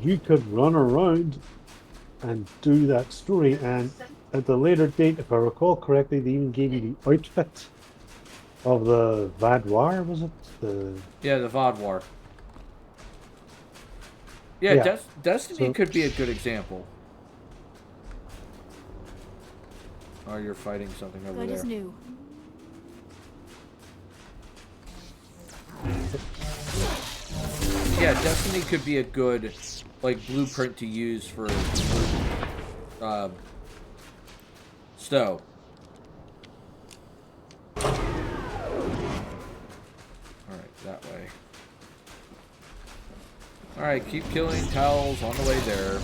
you could run around and do that story, and at the later date, if I recall correctly, they even gave you the outfit of the Vadwar, was it? Yeah, the Vadwar. Yeah. Destiny could be a good example. Oh, you're fighting something over Good there. as new. Yeah, Destiny could be a good, like, blueprint to use for Stowe. Alright, that way. Alright, keep killing towels on the way there.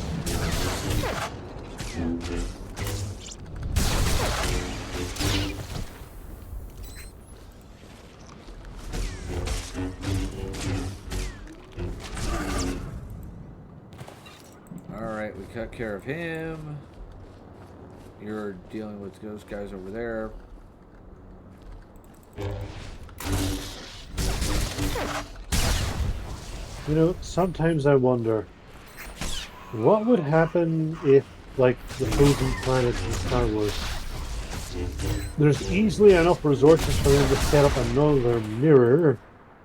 Alright, we cut care of him. You're dealing with those guys over there. You know, sometimes I wonder, what would happen if, like, the frozen planets in Star Wars, there's easily enough resources for them to set up another mirror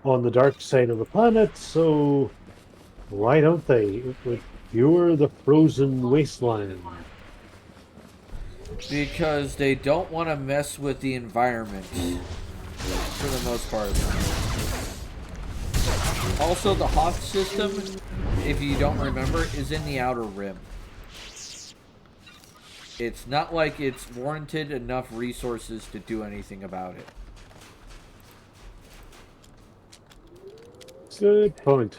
on the dark side of the planet, so why don't they? With fewer the frozen wasteland. Because they don't want to mess with the environment, for the most part. Also, the Hoth system, if you don't remember, is in the Outer Rim. It's not like it's warranted enough resources to do anything about it. Good point.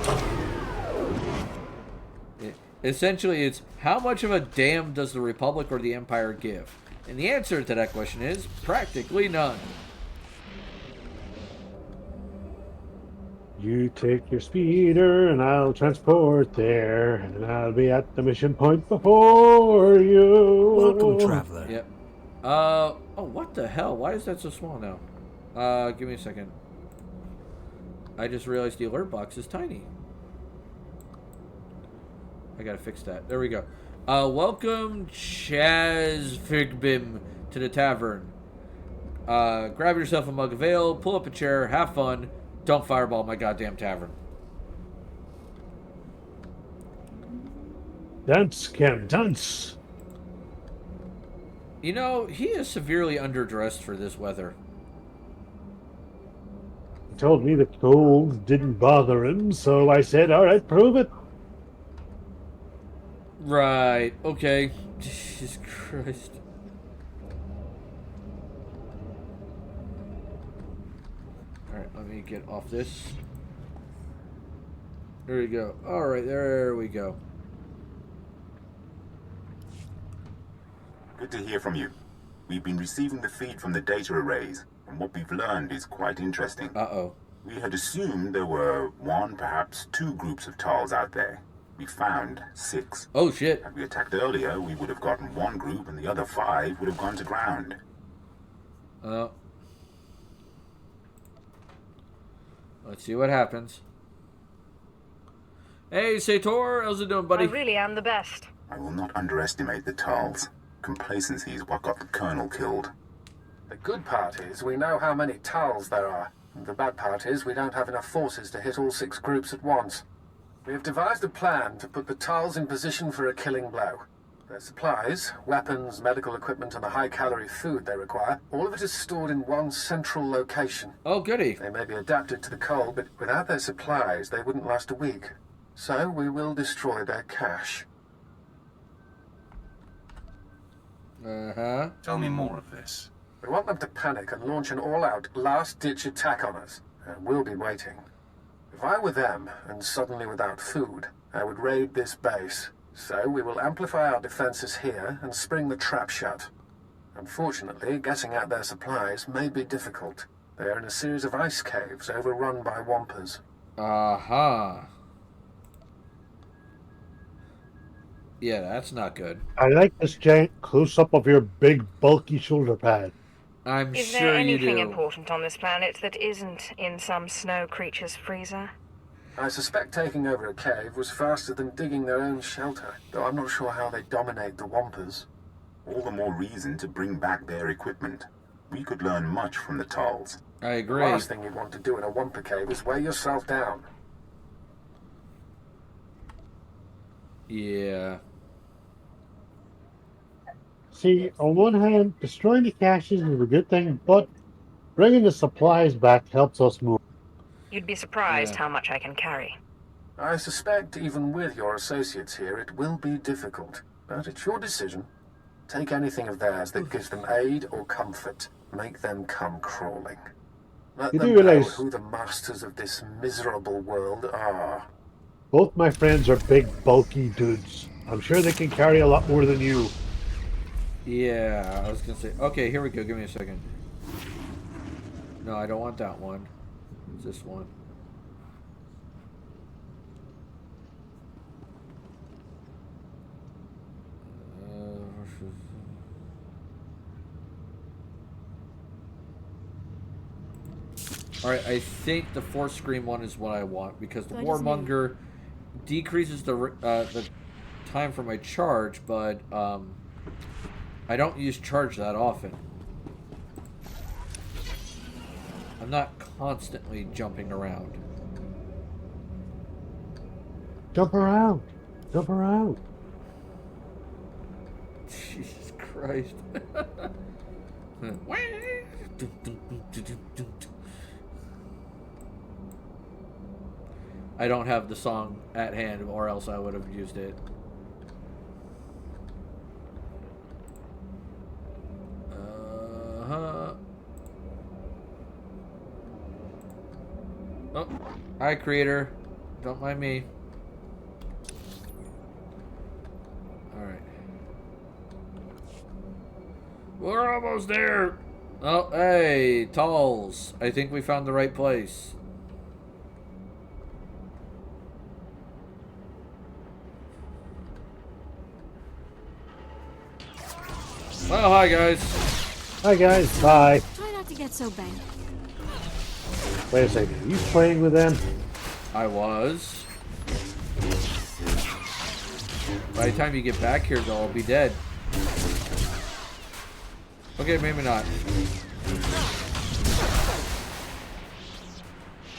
Essentially, it's how much of a damn does the Republic or the Empire give? And the answer to that question is practically none. You take your speeder and I'll transport there, and I'll be at the mission point before you. Welcome, traveler. Yep. Oh, what the hell? Why is that so small now? Give me a second. I just realized the alert box is tiny. I gotta fix that. There we go. Welcome, Chaz Figbim, to the tavern. Grab yourself a mug of ale, pull up a chair, have fun. Don't fireball my goddamn tavern. Dance, Cam, dance. You know, he is severely underdressed for this weather. He told me the cold didn't bother him, so I said, all right, prove it. Right, okay. Jesus Christ. Alright, let me get off this. There we go. Alright, there we go. Good to hear from you. We've been receiving the feed from the data arrays, and what we've learned is quite interesting. Uh-oh. We had assumed there were one, perhaps two groups of Tals out there. We found 6. Oh, shit. Had we attacked earlier, we would have gotten one group and the other 5 would have gone to ground. Let's see what happens. Hey, SWtoR, how's it doing, buddy? I really am the best. I will not underestimate the Tals. Complacency is what got the Colonel killed. The good part is we know how many Tals there are. And the bad part is we don't have enough forces to hit all 6 groups at once. We have devised a plan to put the Tals in position for a killing blow. Their supplies, weapons, medical equipment, and the high-calorie food they require, all of it is stored in one central location. Oh, goody. They may be adapted to the cold, but without their supplies, they wouldn't last a week. So we will destroy their cache. Uh-huh. Tell me more of this. We want them to panic and launch an all-out, last-ditch attack on us, and we'll be waiting. If I were them, and suddenly without food, I would raid this base. So we will amplify our defenses here and spring the trap shut. Unfortunately, getting at their supplies may be difficult. They are in a series of ice caves overrun by Wampers. Aha. Yeah, that's not good. I like this giant close-up of your big, bulky shoulder pad. I'm Is sure there you do. anything important on this planet that isn't in some snow creature's freezer? I suspect taking over a cave was faster than digging their own shelter, though I'm not sure how they dominate the Wampers. All the more reason to bring back their equipment. We could learn much from the Tals. I agree. The last thing you want to do in a Wampa cave is weigh yourself down. Yeah. See, on one hand, destroying the caches is a good thing, but bringing the supplies back helps us more. You'd be surprised how much I can carry. I suspect even with your associates here, it will be difficult. But it's your decision. Take anything of theirs that gives them aid or comfort. Make them come crawling. Let You them do know realize who the masters of this miserable world are. both my friends are big, bulky dudes. I'm sure they can carry a lot more than you. Yeah, I was gonna say. Okay, here we go. Give me a second. No, I don't want that one. It's this one. Alright, I think the Force Scream one is what I want, because the Warmonger decreases the time for my charge, but I don't use charge that often. I'm not constantly jumping around. Jump around. Jump around. Jesus Christ. I don't have the song at hand, or else I would have used it. Oh, hi, creator. Don't mind me. Alright. We're almost there. Oh, hey, Talls. I think we found the right place. Well, hi, guys. Hi, guys. Bye. Try not to get so banged. Wait a second. Are you playing with them? I was. By the time you get back here, they'll all be dead. Okay, maybe not.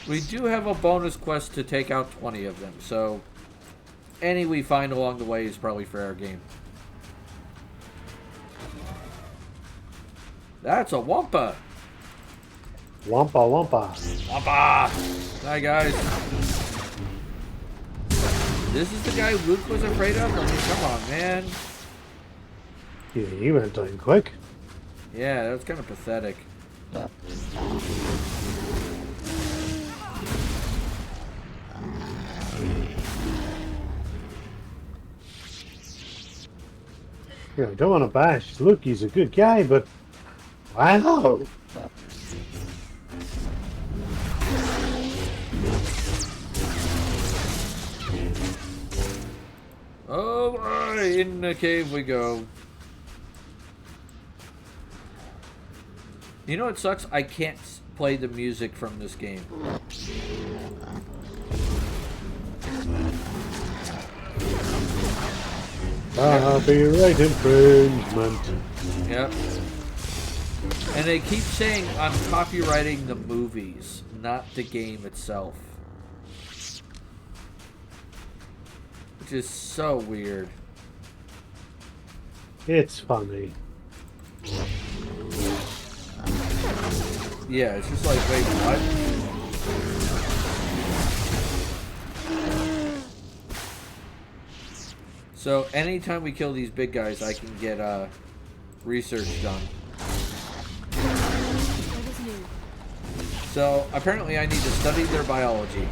We do have a bonus quest to take out 20 of them, so any we find along the way is probably fair game. That's a Wampa. Wampa, Wampa. Wampa! Hi, guys. This is the guy Luke was afraid of? I mean, come on, man. Yeah, he went down quick. Yeah, that was kind of pathetic. Yeah, I don't want to bash Luke. He's a good guy, but wow. Alright, in the cave we go. You know what sucks? I can't play the music from this game. Copyright infringement. Yep. And they keep saying I'm copyrighting the movies, not the game itself. Which is so weird. It's funny. Yeah, it's just like, wait, what? So, anytime we kill these big guys, I can get research done. So, apparently I need to study their biology.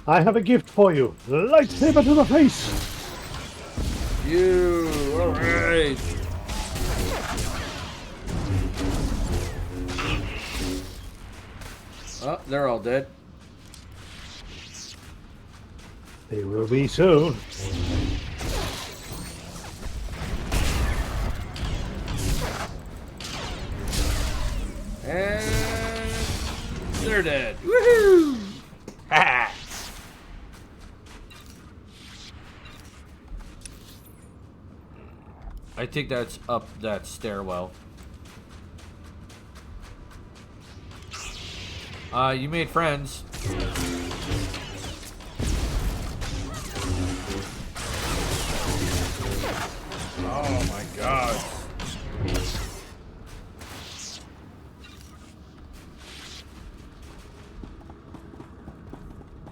I have a gift for you. Lightsaber to the face. You, alright. Oh, they're all dead. They will be soon. And they're dead. Woohoo! Ha! I think that's up that stairwell. You made friends. Oh my god.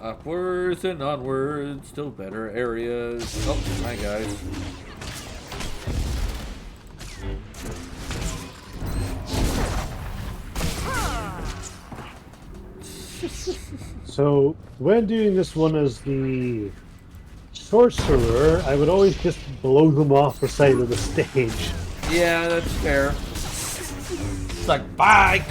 Upwards and onwards, still better areas. Oh, hi guys. So, when doing this one as the sorcerer, I would always just blow them off the side of the stage. Yeah, that's fair. It's like, bye!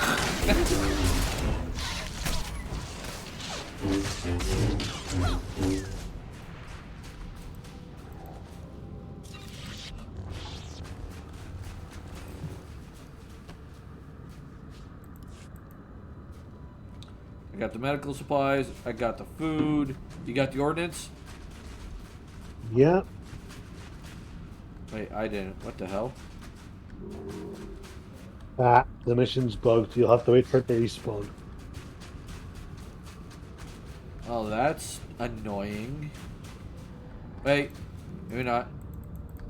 I got the medical supplies. I got the food. You got the ordnance? Yeah. Wait, I didn't. What the hell? Ah, the mission's bugged. You'll have to wait for it to respawn. Oh, that's annoying. Wait, maybe not.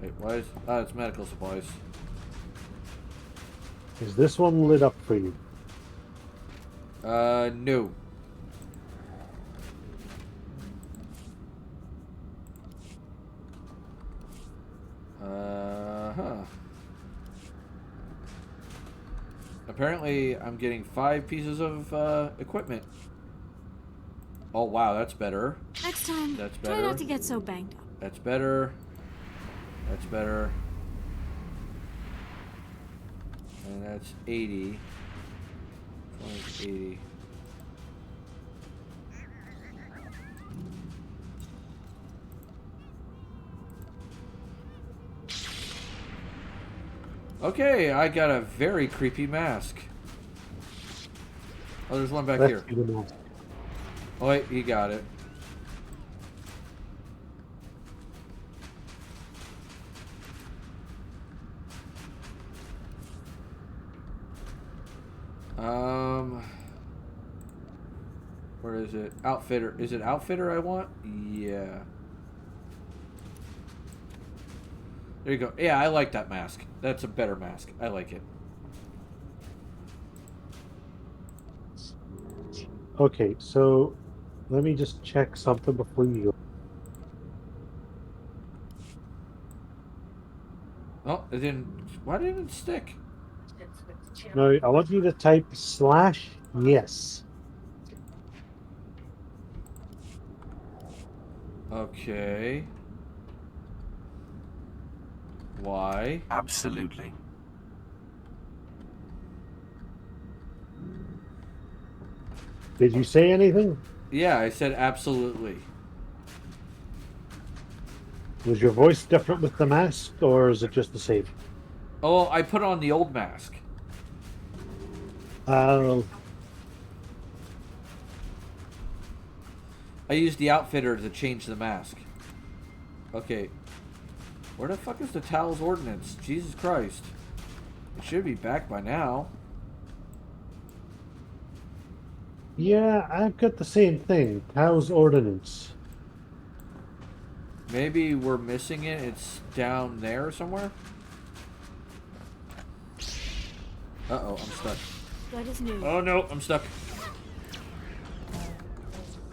Wait, why is... Ah, it's medical supplies. Is this one lit up for you? No. Huh. Apparently, I'm getting 5 pieces of equipment. Oh, wow, that's better. Next time, That's try better. not to get so banged up. That's better. That's better. And that's 80. 80. Okay, I got a very creepy mask. Oh, there's one back here. Oh, wait, he got it. Where is it? Outfitter. Is it outfitter I want? Yeah. There you go. Yeah, I like that mask. That's a better mask. I like it. Okay, so let me just check something before you go. Oh, it didn't. Why didn't it stick? No, I want you to type /yes. Okay. Why? Absolutely. Did you say anything? Yeah, I said absolutely. Was your voice different with the mask, or is it just the same? Oh, I put on the old mask. Uh, I used the outfitter to change the mask. Okay. Where the fuck is the Tal's ordnance? Jesus Christ. It should be back by now. yeah, I've got the same thing. Tao's ordinance. Maybe we're missing it. It's down there somewhere. Uh-oh, I'm stuck. Blood is new. Oh no, I'm stuck.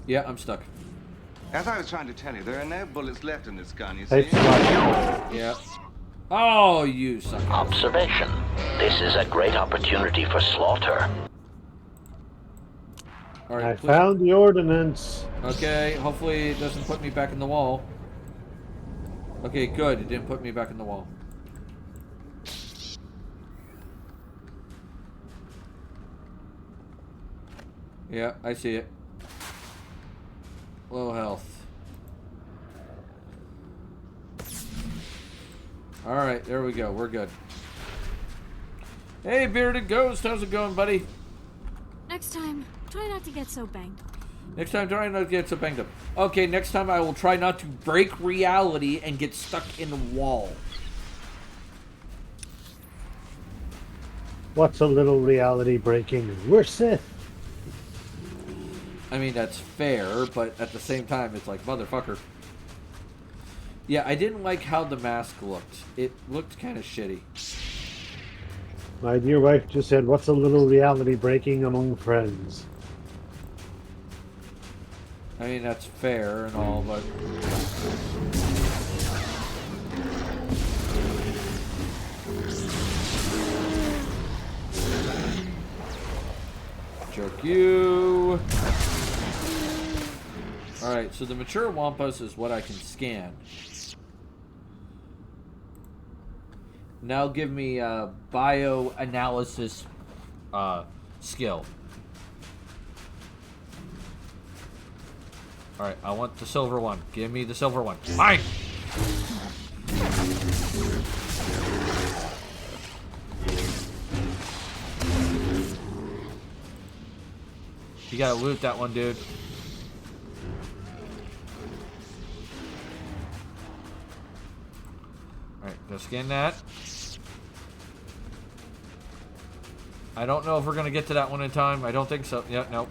Yeah, I'm stuck. As I was trying to tell you, there are no bullets left in this gun, you see? Yeah. Oh, you sucker. Observation. This is a great opportunity for slaughter. All right, I found the ordinance. Okay, hopefully it doesn't put me back in the wall. Okay, good. It didn't put me back in the wall. Yeah, I see it. Low health. Alright, there we go. We're good. Hey, Bearded Ghost. How's it going, buddy? Next time, try not to get so banged up. Next time, try not to get so banged up. Okay, next time I will try not to break reality and get stuck in the wall. What's a little reality breaking? We're Sith. I mean, that's fair, but at the same time, it's like, motherfucker. Yeah, I didn't like how the mask looked. It looked kind of shitty. My dear wife just said, what's a little reality breaking among friends? I mean, that's fair and all, but... Jerk you. Alright, so the mature Wampas is what I can scan. Now give me a bioanalysis skill. Alright, I want the silver one. Give me the silver one. Fine! You gotta loot that one, dude. Alright, go scan that. I don't know if we're gonna get to that one in time. I don't think so. Yeah, no.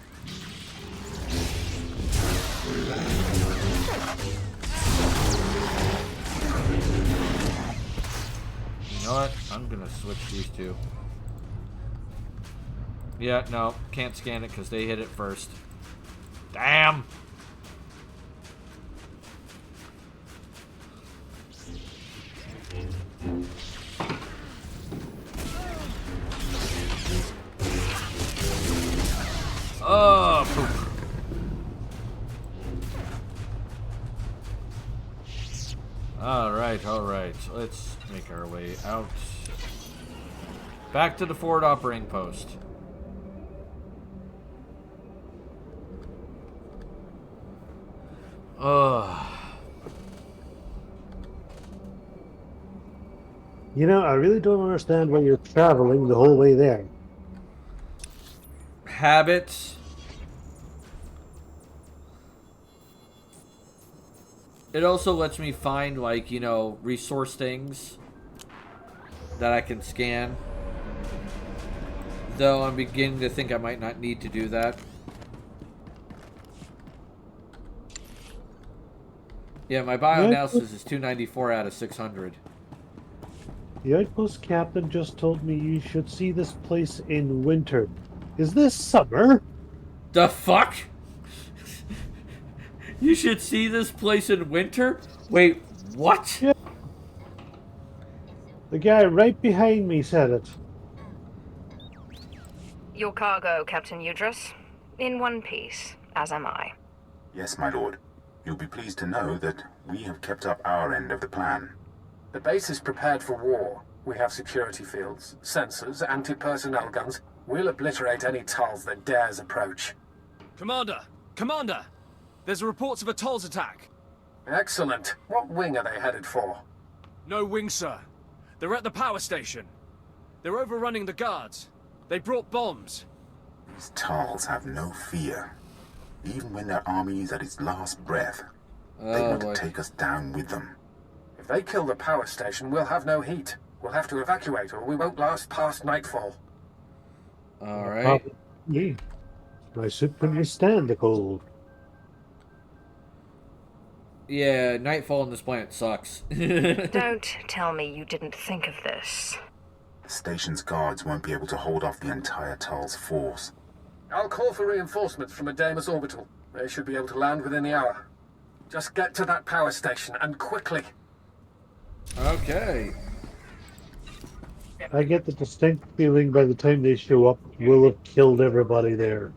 You know what? I'm gonna switch these two. Yeah, no. Can't scan it because they hit it first. Damn! Oh, poop. Alright, alright. Let's make our way out. Back to the forward operating post. Ugh. You know, I really don't understand why you're traveling the whole way there. Habits. It also lets me find, like, you know, resource things that I can scan. Though I'm beginning to think I might not need to do that. Yeah, my bioanalysis is 294 out of 600. The outpost captain just told me you should see this place in winter. Is this summer? The fuck? You should see this place in winter? Wait, what? Yeah. The guy right behind me said it. Your cargo, Captain Udris. In one piece, as am I. Yes, my lord. You'll be pleased to know that we have kept up our end of the plan. The base is prepared for war. We have security fields, sensors, anti-personnel guns. We'll obliterate any Tulls that dares approach. Commander! Commander! There's reports of a Tull's attack. Excellent. What wing are they headed for? No wing, sir. They're at the power station. They're overrunning the guards. They brought bombs. These Tulls have no fear. Even when their army is at its last breath, they want to take us down with them. If they kill the power station, we'll have no heat. We'll have to evacuate, or we won't last past nightfall. Alright. Yeah. My suit can withstand the cold. Yeah, nightfall on this planet sucks. Don't tell me you didn't think of this. The station's guards won't be able to hold off the entire Tull's force. I'll call for reinforcements from a Damus orbital. They should be able to land within the hour. Just get to that power station, and quickly. Okay. I get the distinct feeling by the time they show up, we'll have killed everybody there.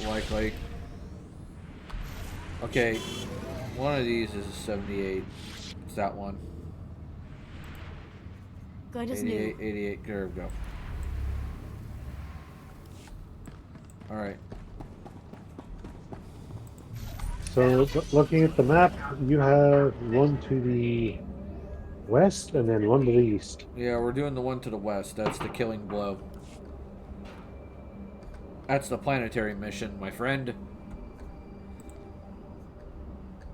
Likely. Okay. One of these is a 78. It's that one. Good as 88, new. 88. There we go. Alright. So, looking at the map, you have one to the west and then one to the east. Yeah, we're doing the one to the west. That's the killing blow. That's the planetary mission, my friend.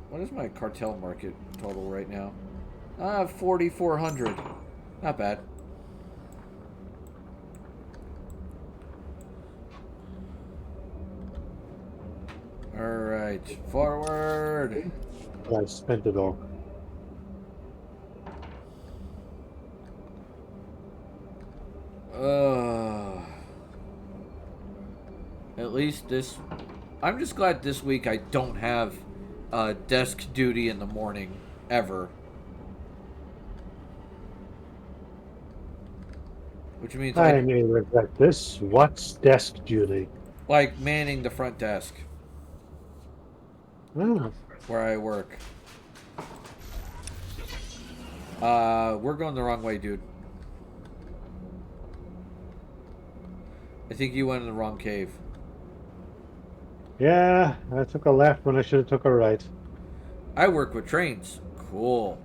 What is my cartel market total right now? 4,400. Not bad. Alright, forward. I spent it all. At least this... I'm just glad this week I don't have desk duty in the morning, ever. Which means I may regret this. What's desk duty? Like manning the front desk. Oh. Where I work. We're going the wrong way, dude. I think you went in the wrong cave. Yeah, I took a left when I should have took a right. I work with trains. Cool.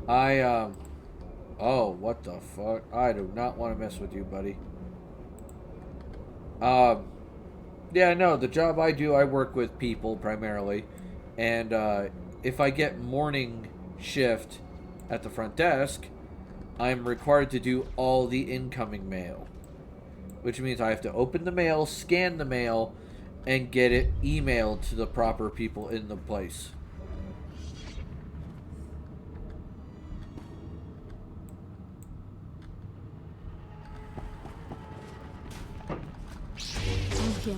Oh, what the fuck? I do not want to mess with you, buddy. Yeah, no, the job I do, I work with people primarily. And, if I get morning shift at the front desk, I'm required to do all the incoming mail. Which means I have to open the mail, scan the mail, and get it emailed to the proper people in the place. Thank you.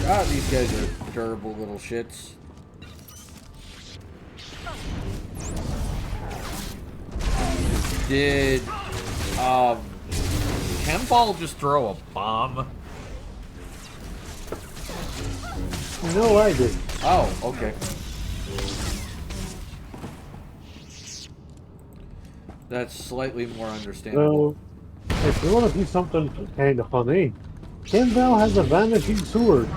God, these guys are durable little shits. Did Kemball just throw a bomb? No, I didn't. Oh, okay. That's slightly more understandable. So, if you want to do something kind of funny, Kemball has a vanishing sword.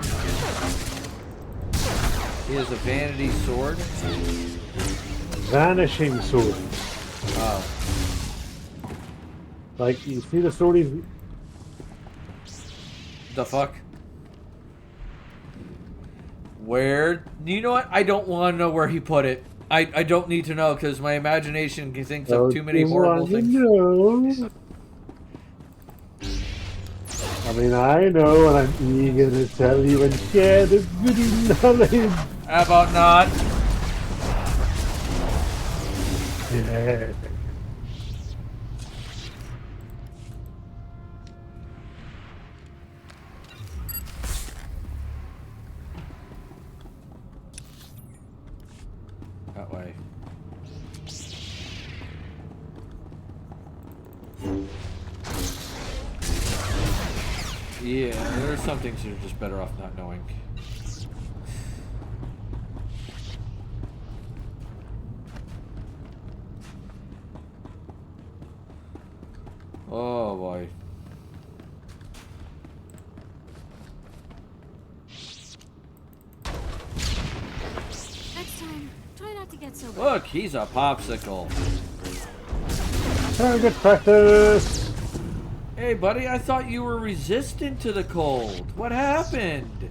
He has a vanity sword? Vanishing sword. Oh. Like, you see the sword he's... The fuck? Where? You know what? I don't want to know where he put it. I don't need to know because my imagination thinks of too many horrible things. Know. I mean, I know, and I'm eager to tell you and share the goody knowledge. How about not? Yeah. That way. Yeah, there are some things you're just better off not knowing. Oh boy. Next time, try not to get so wet. Look, he's a popsicle. Very good practice. Hey, buddy, I thought you were resistant to the cold. What happened?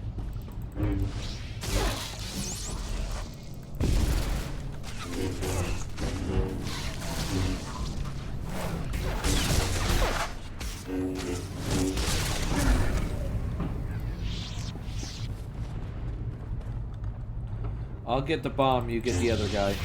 I'll get the bomb, you get the other guy.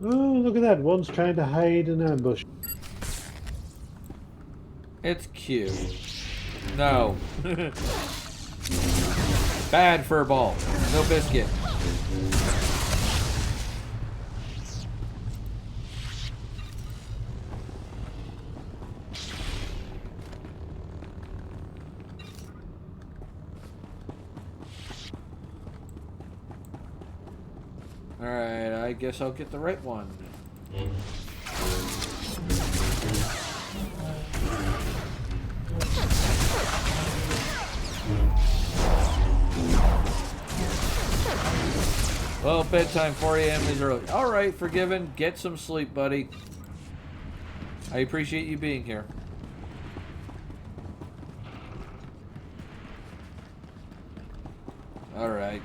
Oh, look at that. One's trying to hide in ambush. It's cute. No. Bad furball. No biscuit. Alright, I guess I'll get the right one. Well, bedtime, 4 a.m. is early. Alright, forgiven. Get some sleep, buddy. I appreciate you being here. Alright.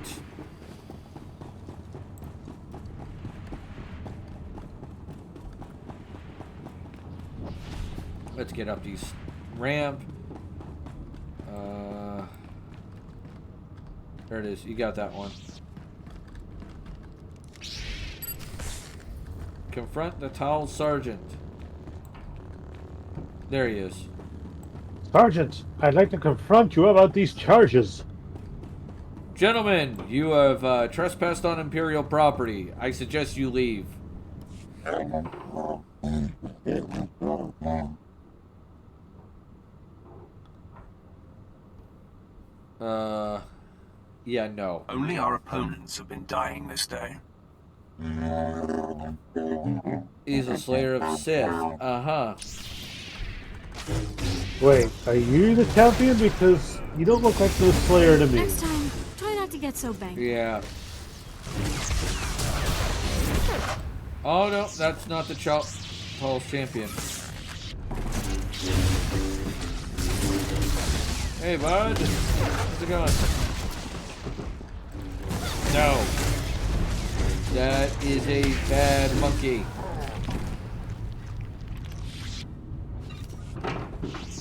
Let's get up these ramp. There it is. You got that one. Confront the tall sergeant. There he is. Sergeant, I'd like to confront you about these charges. Gentlemen, you have trespassed on Imperial property. I suggest you leave. Yeah, no. Only our opponents have been dying this day. He's a slayer of Sith. Uh-huh. Wait, are you the champion? Because you don't look like the slayer to me. Next time, try not to get so banged. Yeah. Oh, no, that's not the tallest champion. Hey, bud. How's it going? No. That is a bad monkey.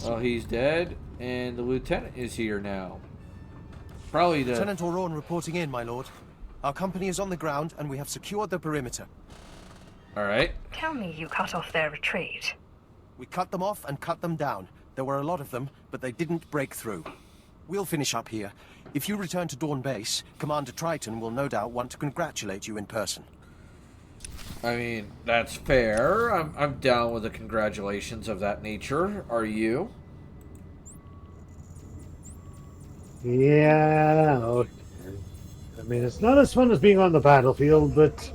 Well, he's dead, and the lieutenant is here now. Probably the... Lieutenant Auron reporting in, my lord. Our company is on the ground, and we have secured the perimeter. Alright. Tell me you cut off their retreat. We cut them off and cut them down. There were a lot of them, but they didn't break through. We'll finish up here. If you return to Dawn Base, Commander Triton will no doubt want to congratulate you in person. I mean, that's fair. I'm down with the congratulations of that nature. Are you? Yeah, okay. I mean, it's not as fun as being on the battlefield, but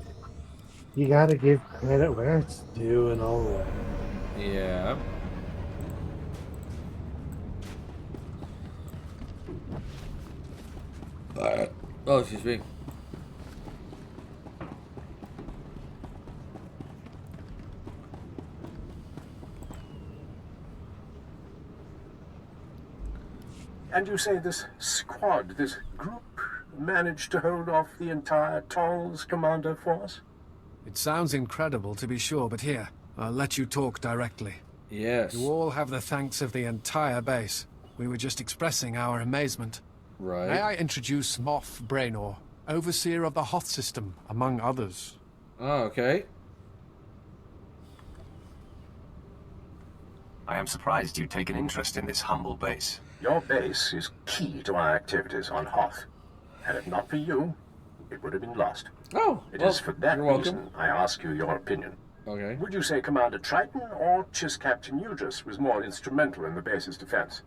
you gotta give credit where it's due and all that. Yeah. Oh, excuse me. And you say this squad, this group, managed to hold off the entire Toll's commander force? It sounds incredible, to be sure, but here, I'll let you talk directly. Yes. You all have the thanks of the entire base. We were just expressing our amazement. Right. May I introduce Moff Braynor, overseer of the Hoth system, among others. Oh, okay. I am surprised you take an interest in this humble base. Your base is key to our activities on Hoth. And if not for you, it would have been lost. Oh, It well, is for that you're welcome. reason I ask you your opinion. Okay. Would you say Commander Triton or Chiss Captain Udris was more instrumental in the base's defense?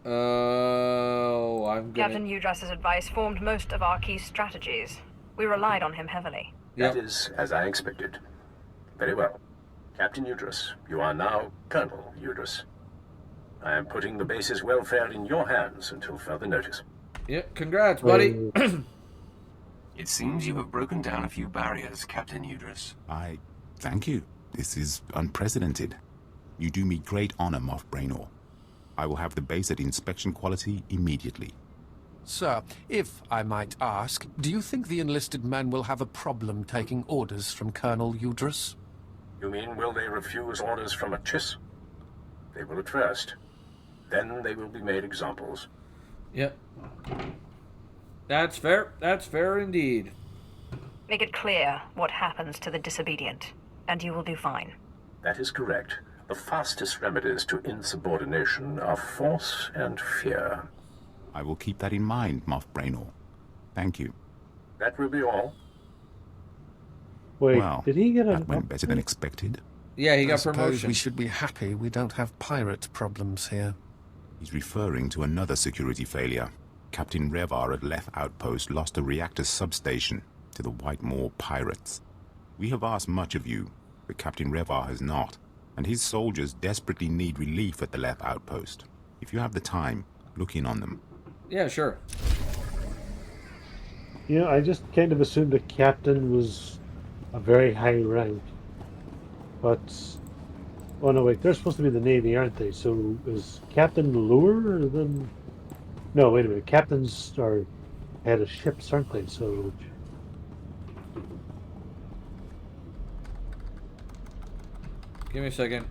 Oh, I'm gonna... Captain Udris's advice formed most of our key strategies. We relied on him heavily. That is as I expected. Very well. Captain Udris, you are now Colonel Udris. I am putting the base's welfare in your hands until further notice. Yeah, congrats, buddy. It seems you have broken down a few barriers, Captain Udris. I thank you. This is unprecedented. You do me great honor, Moff Braynor. I will have the base at inspection quality immediately. Sir, if I might ask, do you think the enlisted men will have a problem taking orders from Colonel Udris? You mean, will they refuse orders from a Chiss? They will at first. Then they will be made examples. Yep. That's fair. That's fair indeed. Make it clear what happens to the disobedient, and you will do fine. That is correct. The fastest remedies to insubordination are force and fear. I will keep that in mind, Moff Braynor. Thank you. That will be all. Wait, well, did he get a... that went better than expected. Yeah, he got I suppose promotion. we should be happy we don't have pirate problems here. He's referring to another security failure. Captain Revar at Leth Outpost lost a reactor substation to the Whitemore pirates. We have asked much of you, but Captain Revar has not, and his soldiers desperately need relief at the Lep outpost. If you have the time, look in on them. Yeah, sure. You know, I just kind of assumed a captain was a very high rank. But, oh no, wait, they're supposed to be the Navy, aren't they? So is Captain lower than... No, wait a minute, captains are head of ships, aren't they? So... Give me a second.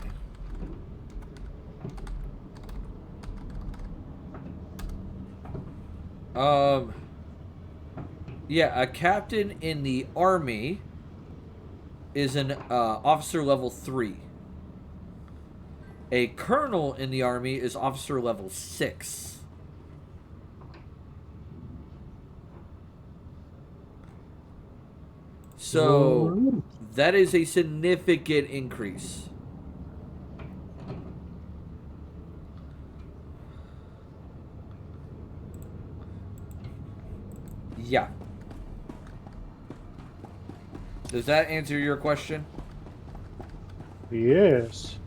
Yeah, a captain in the Army is an officer level 3. A colonel in the Army is officer level 6. So that is a significant increase. Yeah. Does that answer your question? Yes.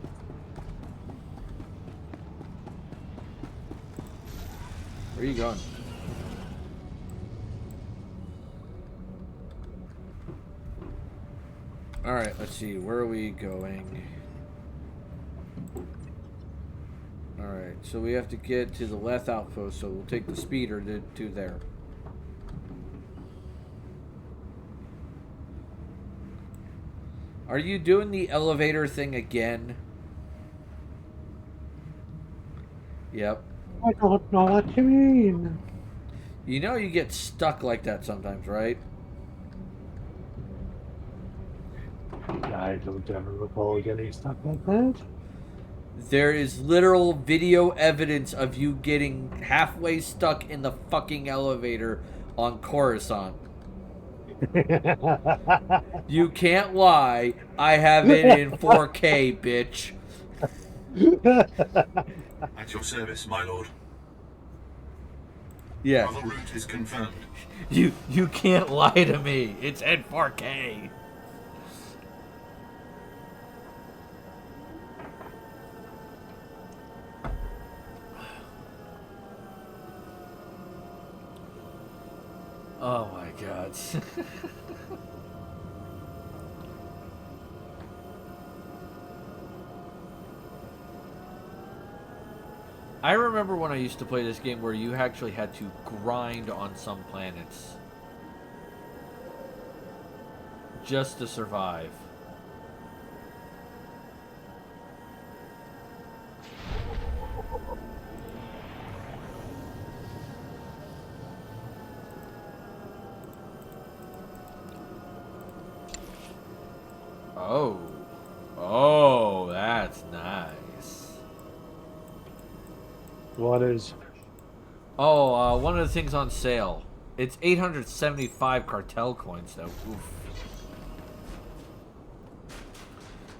Where are you going? Alright, let's see. Where are we going? Alright, so we have to get to the Leth outpost, so we'll take the speeder to there. Are you doing the elevator thing again? Yep. I don't know what you mean. You know you get stuck like that sometimes, right? I don't ever recall getting stuck like that. There is literal video evidence of you getting halfway stuck in the fucking elevator on Coruscant. You can't lie. I have it in 4K, bitch. At your service, my lord. Yes. The route is confirmed. You can't lie to me. It's in 4K. Oh my god. I remember when I used to play this game where you actually had to grind on some planets just to survive. Oh. Oh, that's nice. What is? Oh, one of the things on sale. It's 875 cartel coins, though. Oof.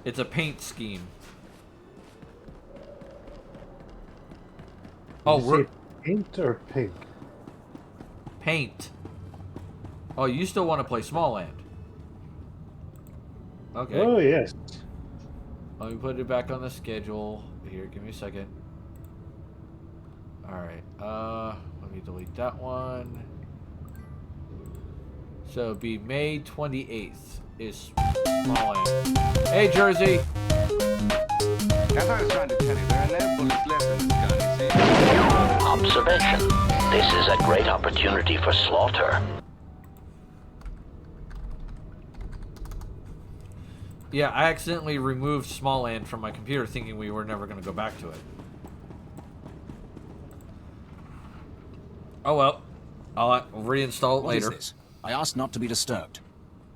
It's a paint scheme. Oh, we're... Paint or pink? Paint. Oh, you still want to play Small Land? Okay. Oh, yes. Let me put it back on the schedule. Here, give me a second. Alright, let me delete that one. So it'd be May 28th is Small Land. Hey, Jersey! As I was trying to tell you, there are no bullets left in this gun, you see. Observation. This is a great opportunity for slaughter. Yeah, I accidentally removed Small Land from my computer thinking we were never going to go back to it. Oh well. I'll reinstall it later. What is this? I asked not to be disturbed.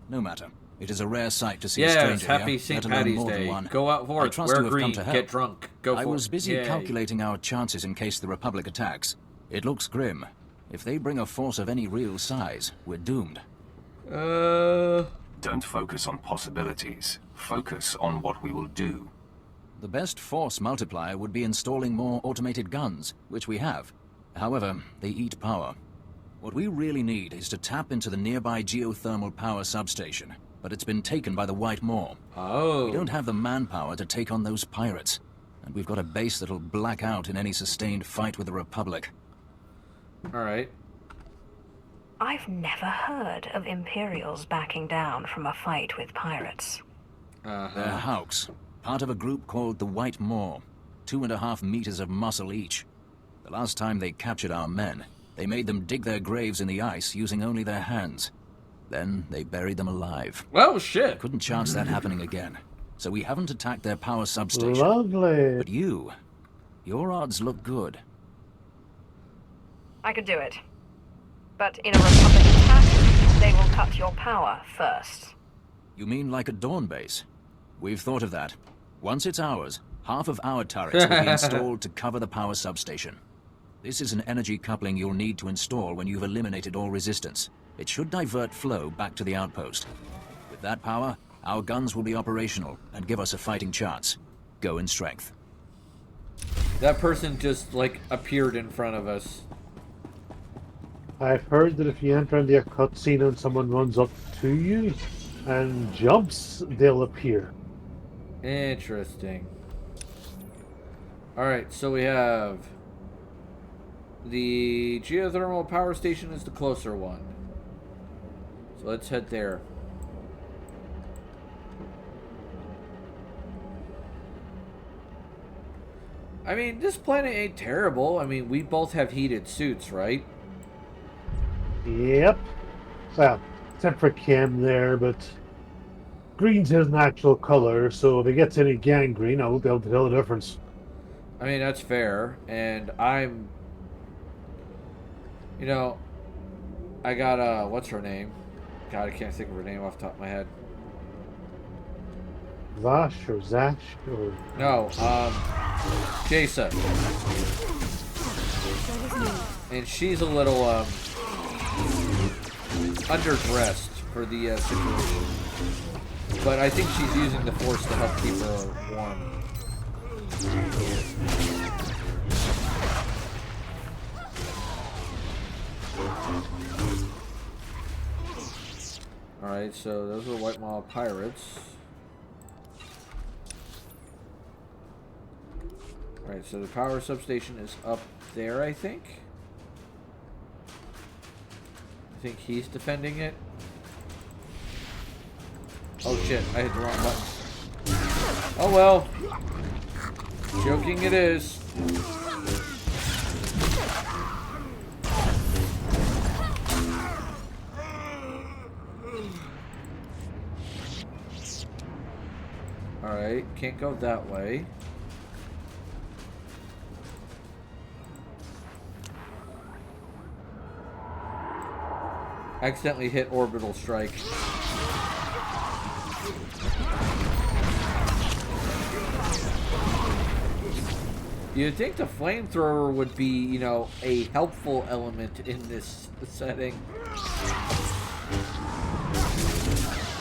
No matter. It is a rare sight to see a yes, stranger happy here, St. let alone Patty's more than Day. one. Go out for I it, trust wear you have come green, to help. get drunk, go for it. I was busy Yay. calculating our chances in case the Republic attacks. It looks grim. If they bring a force of any real size, we're doomed. Don't focus on possibilities. Focus on what we will do. The best force multiplier would be installing more automated guns, which we have. However, they eat power. What we really need is to tap into the nearby geothermal power substation. but it's been taken by the White Moor. Oh. We don't have the manpower to take on those pirates, and we've got a base that'll black out in any sustained fight with the Republic. Alright. I've never heard of Imperials backing down from a fight with pirates. They're Hawks, part of a group called the White Moor. 2.5 meters of muscle each. The last time they captured our men, they made them dig their graves in the ice using only their hands. Then they buried them alive. Well, shit. Couldn't chance that happening again. So we haven't attacked their power substation. Lovely. But your odds look good. I could do it. But in a Republic attack, they will cut your power first. You mean like a Dawn base? We've thought of that. Once it's ours, half of our turrets will be installed to cover the power substation. This is an energy coupling you'll need to install when you've eliminated all resistance. It should divert flow back to the outpost. With that power, our guns will be operational and give us a fighting chance. Go in strength. That person just, like, appeared in front of us. I've heard that if you enter into a cutscene and someone runs up to you and jumps, they'll appear. Interesting. Alright, so we have... The geothermal power station is the closer one. So let's head there. I mean, this planet ain't terrible. I mean, we both have heated suits, right? Yep. Well, except for Kim there, but green's his natural color, so if he gets any gangrene, I won't be able to tell the difference. I mean, that's fair. And I'm... You know, I got, what's her name? God, I can't think of her name off the top of my head. Vash or Zash or... No, Jason. And she's a little, underdressed for the, situation. But I think she's using the Force to help keep her warm. Alright, so those are White Maw pirates. Alright, so the power substation is up there, I think. I think he's defending it. Oh shit, I hit the wrong button. Oh well. Joking it is. Alright, can't go that way. Accidentally hit orbital strike. You'd think the flamethrower would be, you know, a helpful element in this setting.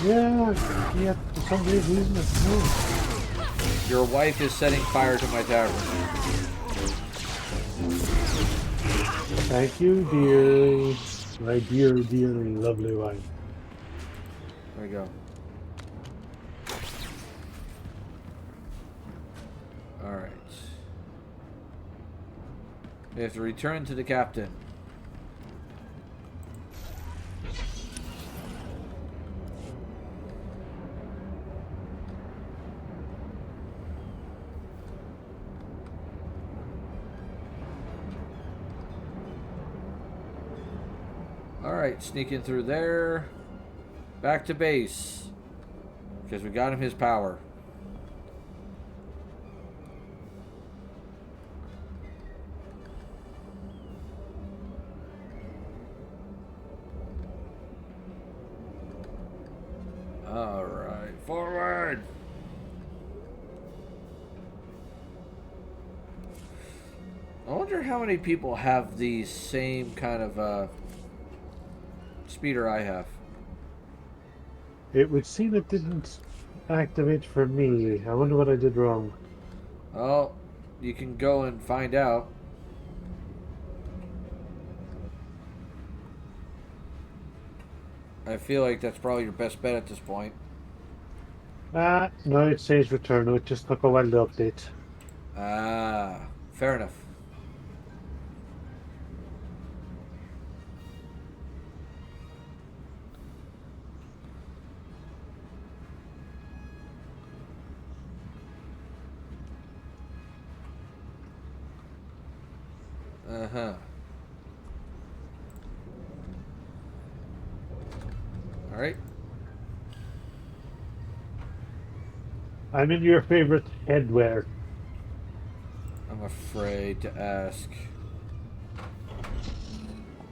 Yeah, for some weird reason it's new. Your wife is setting fire to my tavern. Thank you, dear. My dear, dear, lovely wife. There we go. Alright. We have to return to the captain. Alright, sneaking through there. Back to base. Because we got him his power. Alright, forward! I wonder how many people have the same kind of speeder I have. It would seem it didn't activate for me. I wonder what I did wrong. Oh, you can go and find out. I feel like that's probably your best bet at this point. No, it says return. It just took a while to update. Ah, fair enough. Uh-huh. All right. I'm in your favorite headwear. I'm afraid to ask.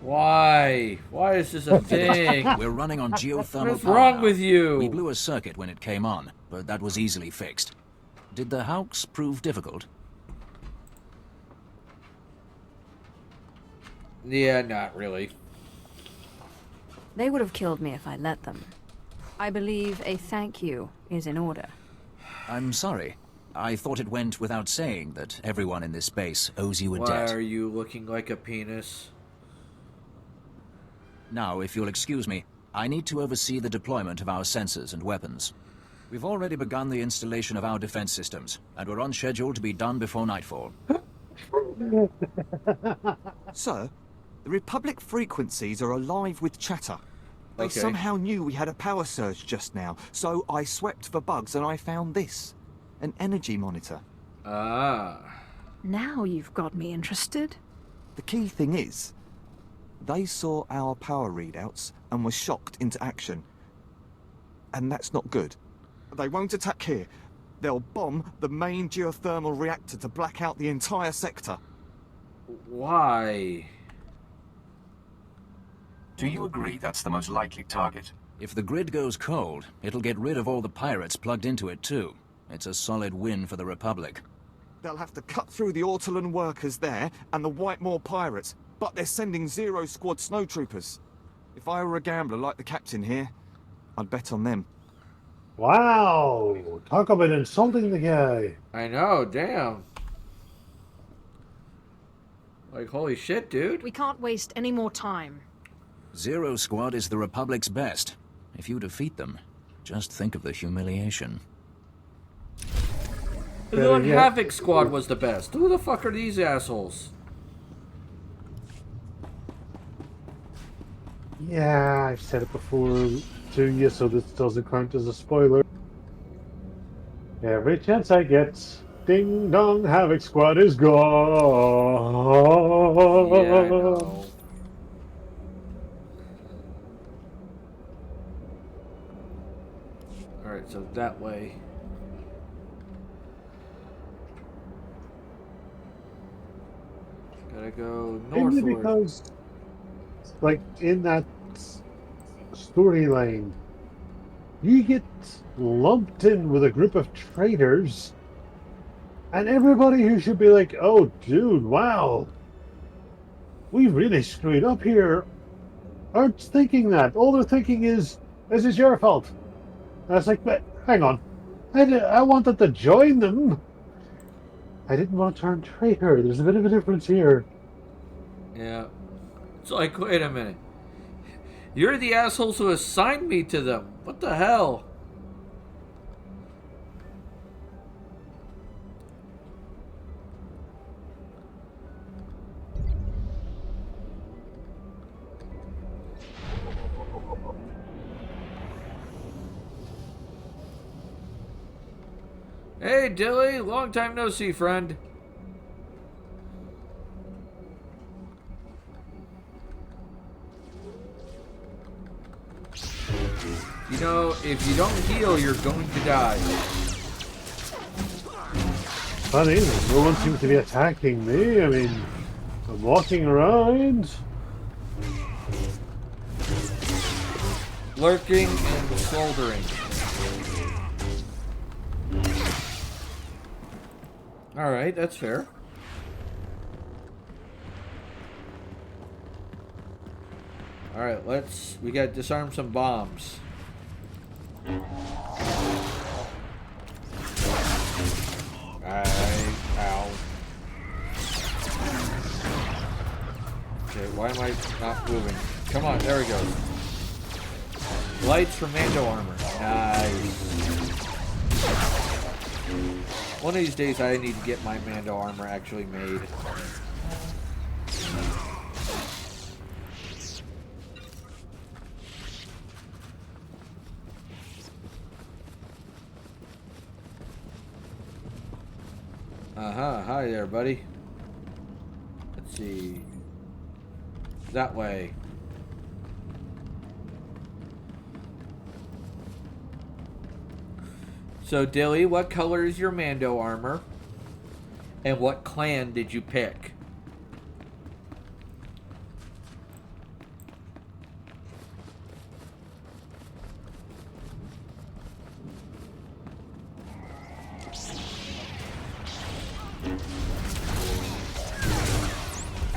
Why? Why is this a thing? We're running on geothermal What's power wrong now. with you? We blew a circuit when it came on, but that was easily fixed. Did the Hawks prove difficult? Yeah, not really. They would have killed me if I let them. I believe a thank you is in order. I'm sorry. I thought it went without saying that everyone in this base owes you a Why debt. are you looking like a penis? Now, if you'll excuse me, I need to oversee the deployment of our sensors and weapons. We've already begun the installation of our defense systems, and we're on schedule to be done before nightfall. Sir, the Republic frequencies are alive with chatter. They Okay. somehow knew we had a power surge just now, so I swept for bugs and I found this. An energy monitor. Ah. Now you've got me interested. The key thing is, they saw our power readouts and were shocked into action. And that's not good. They won't attack here. They'll bomb the main geothermal reactor to black out the entire sector. Why? Do you agree that's the most likely target? If the grid goes cold, it'll get rid of all the pirates plugged into it too. It's a solid win for the Republic. They'll have to cut through the Ortolan workers there and the Whitemore pirates, but they're sending Zero Squad snowtroopers. If I were a gambler like the captain here, I'd bet on them. Wow! Talk about insulting the guy. I know, damn. Like, holy shit, dude. We can't waste any more time. Zero Squad is the Republic's best. If you defeat them, just think of the humiliation. The one Havoc Squad was the best. Who the fuck are these assholes? Yeah, I've said it before to you, so this doesn't count as a spoiler. Every chance I get, ding dong, Havoc Squad is gone. Yeah, I know. Alright, so that way. Gotta go Mainly northward. because, like, in that storyline, you get lumped in with a group of traitors, and everybody who should be like, oh, dude, wow, we really screwed up here, aren't thinking that. All they're thinking is, this is your fault. And I was like, but hang on, I wanted to join them. I didn't want to turn traitor. There's a bit of a difference here. Yeah. It's like, wait a minute. You're the assholes who assigned me to them. What the hell? Hey, Dilly. Long time no see, friend. You know, if you don't heal, you're going to die. Funny, no one seems to be attacking me. I mean, I'm walking around. Lurking and smoldering. Alright, that's fair. Alright, we gotta disarm some bombs. Ow. Okay, why am I not moving? Come on, there we go. Lights for Mando armor. Nice. One of these days I need to get my Mando armor actually made. Hi there, buddy. Let's see. That way. So, Dilly, what color is your Mando armor? And what clan did you pick?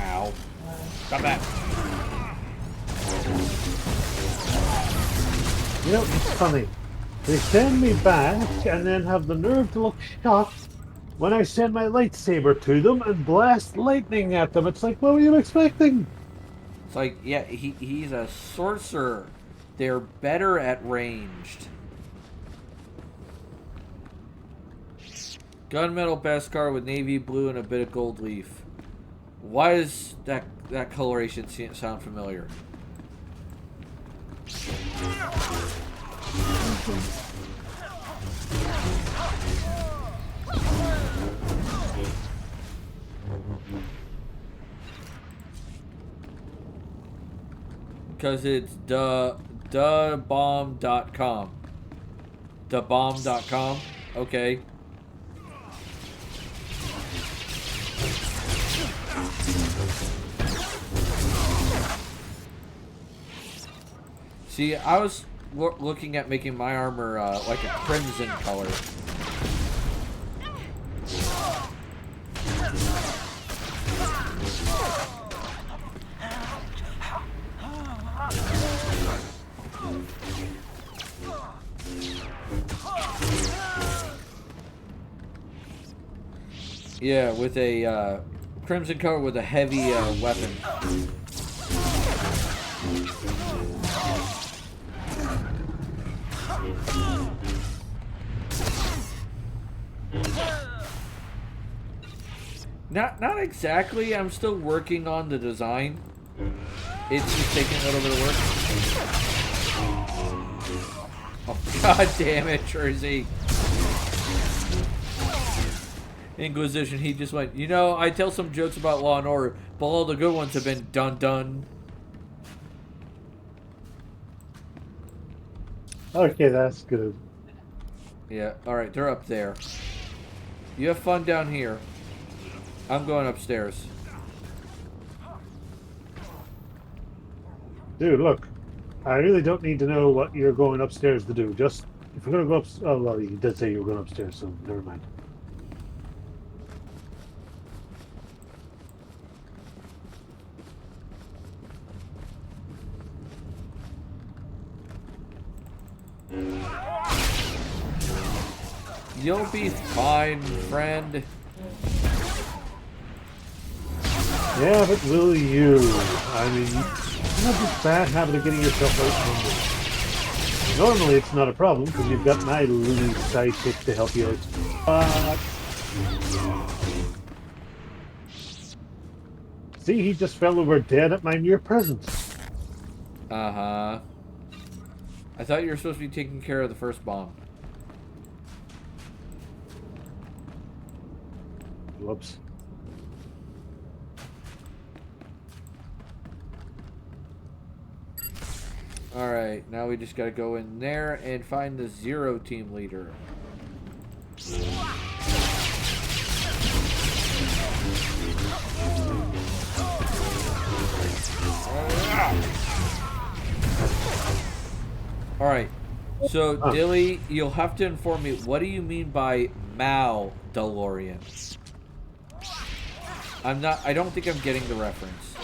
Ow. Come back. You know, it's funny. They send me back and then have the nerve to look shocked when I send my lightsaber to them and blast lightning at them. It's like, what were you expecting? It's like, yeah, he's a sorcerer. They're better at ranged. Gunmetal Beskar with navy blue and a bit of gold leaf. Why does that coloration sound familiar? Because it's debomb.com. Debomb.com? Okay. See, I was looking at making my armor like a crimson color. Yeah, with a crimson color with a heavy weapon. Not exactly. I'm still working on the design. It's just taking a little bit of work. Oh, god damn it, Jersey. Inquisition, he just went, you know, I tell some jokes about Law and Order, but all the good ones have been done. Okay, that's good. Yeah, alright, they're up there. You have fun down here. I'm going upstairs. Dude, look. I really don't need to know what you're going upstairs to do. Just, if we're going to go up... Oh, well, you did say you were going upstairs, so never mind. You'll be fine, friend. Yeah, but will you? I mean, you have this bad habit of getting yourself outnumbered. Normally it's not a problem, because you've got my loony sidekick to help you out. See, he just fell over dead at my mere presence. Uh-huh. I thought you were supposed to be taking care of the first bomb. Whoops. Alright, now we just gotta go in there and find the Zero team leader. Alright, so Dilly, you'll have to inform me, what do you mean by Mal DeLorean? I don't think I'm getting the reference.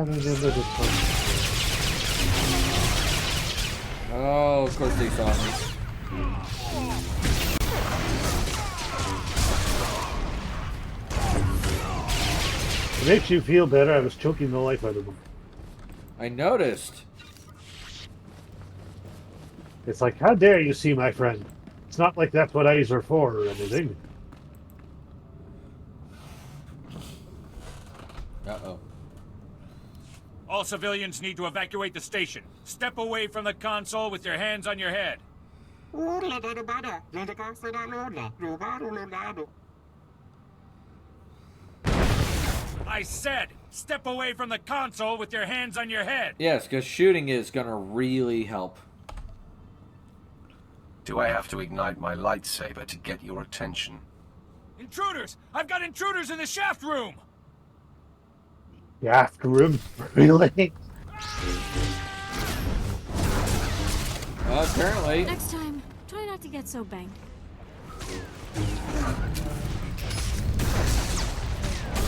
remember this one. Oh, of course they saw me. It makes you feel better. I was choking the life out of them. I noticed. It's like, how dare you see my friend? It's not like that's what eyes are for or anything. Uh-oh. All civilians need to evacuate the station. Step away from the console with your hands on your head. I said, step away from the console with your hands on your head. Yes, because shooting is going to really help. Do I have to ignite my lightsaber to get your attention? Intruders! I've got intruders in the shaft room! Shaft room? Really? Well, apparently. Next time, try not to get so banged.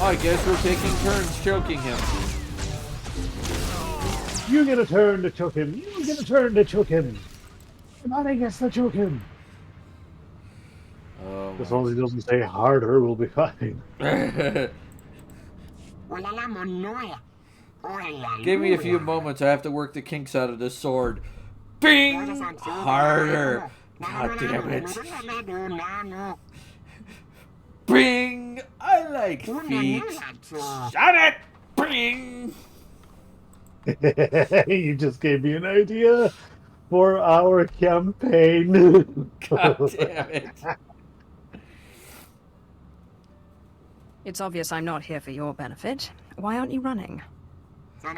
I guess we're taking turns choking him. You get a turn to choke him. You get a turn to choke him. Everybody gets to choke him. Oh, as long as he doesn't say harder, we'll be fine. Give me a few moments. I have to work the kinks out of this sword. Bing! Harder. God damn it. Bing! I like feet. Shut it! Bing! You just gave me an idea for our campaign. God damn it. It's obvious I'm not here for your benefit. Why aren't you running? Sure.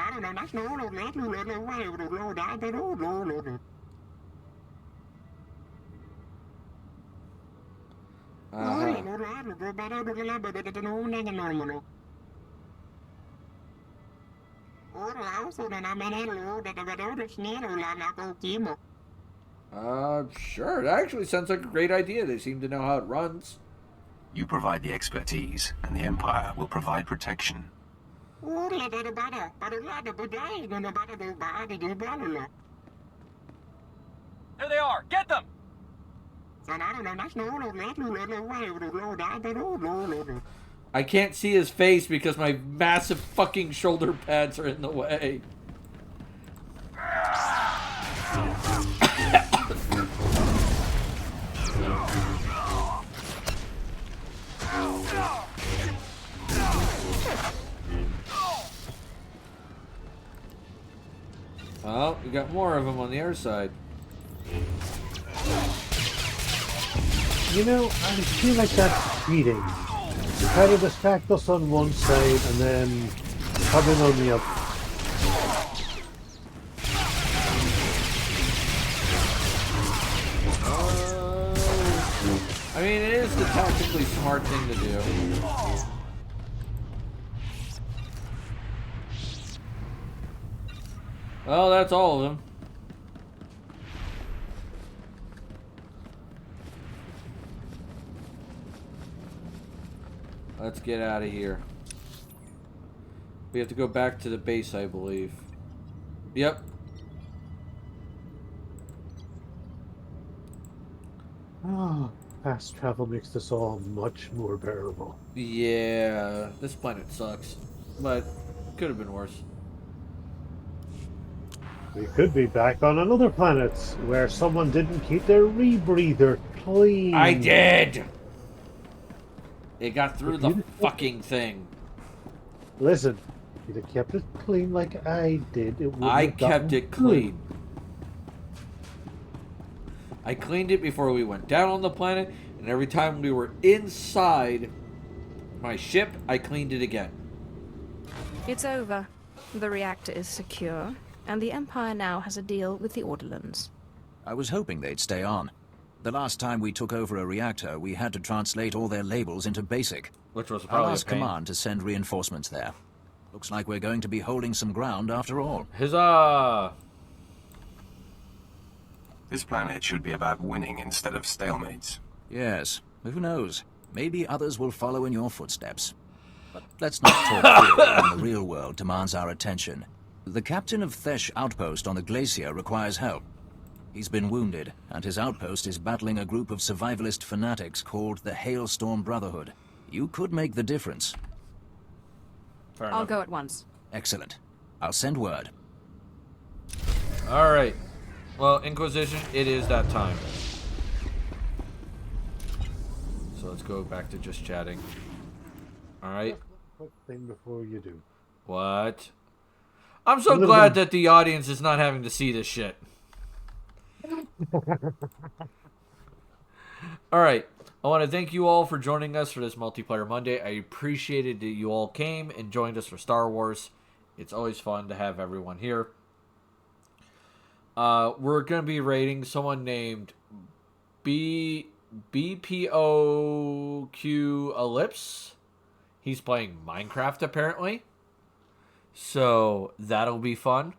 That actually sounds like a great idea. They seem to know how it runs. You provide the expertise, and the Empire will provide protection. There they are! Get them! I can't see his face because my massive fucking shoulder pads are in the way. Oh, we got more of them on the other side. You know, I feel like that's cheating. You kind of distract us on one side and then come in on the other. I mean, it is the tactically smart thing to do. Well, that's all of them. Let's get out of here. We have to go back to the base, I believe. Yep. Oh, fast travel makes this all much more bearable. Yeah, this planet sucks, but could have been worse. We could be back on another planet where someone didn't keep their rebreather clean. I did! It got through the fucking thing. Listen, if you'd have kept it clean like I did, it would have I kept it good. clean. I cleaned it before we went down on the planet, and every time we were inside my ship, I cleaned it again. It's over. The reactor is secure, and the Empire now has a deal with the Orderlands. I was hoping they'd stay on. The last time we took over a reactor, we had to translate all their labels into BASIC. Which was I'll probably ask a pain. Command to send reinforcements there. Looks like we're going to be holding some ground after all. Huzzah! This planet should be about winning instead of stalemates. Yes, who knows? Maybe others will follow in your footsteps. But let's not talk theory when the real world demands our attention. The captain of Quesh outpost on the glacier requires help. He's been wounded, and his outpost is battling a group of survivalist fanatics called the Hailstorm Brotherhood. You could make the difference. Fair I'll enough. go at once. Excellent. I'll send word. Alright. Well, Inquisition, it is that time. So let's go back to just chatting. Alright. Quick thing before you do. What? I'm so glad that the audience is not having to see this shit. Alright. I want to thank you all for joining us for this Multiplayer Monday. I appreciated that you all came and joined us for Star Wars. It's always fun to have everyone here. We're going to be rating someone named BPOQ Ellipse. He's playing Minecraft, apparently. So, that'll be fun.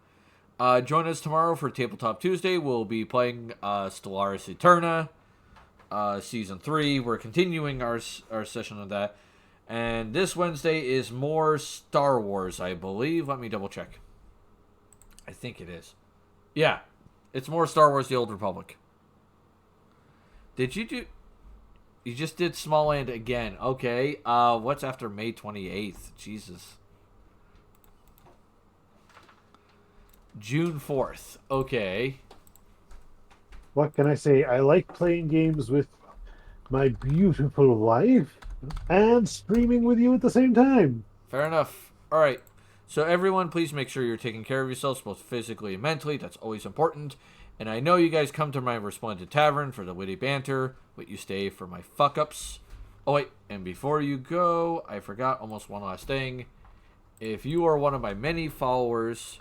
Join us tomorrow for Tabletop Tuesday. We'll be playing Stellaris Eterna, Season 3. We're continuing our session of that. And this Wednesday is more Star Wars, I believe. Let me double check. I think it is. Yeah. It's more Star Wars The Old Republic. Did you do... You just did Smallland again. Okay. What's after May 28th? Jesus. June 4th. Okay. What can I say? I like playing games with my beautiful wife and streaming with you at the same time. Fair enough. All right. So everyone, please make sure you're taking care of yourselves, both physically and mentally. That's always important. And I know you guys come to my Resplendent Tavern for the witty banter, but you stay for my fuck-ups. Oh, wait. And before you go, I forgot almost one last thing. If you are one of my many followers,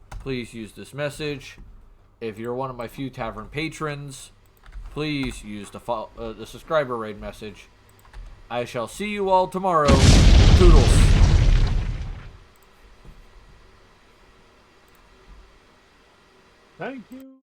please use this message. If you're one of my few tavern patrons, please use the subscriber raid message. I shall see you all tomorrow. Toodles. Thank you.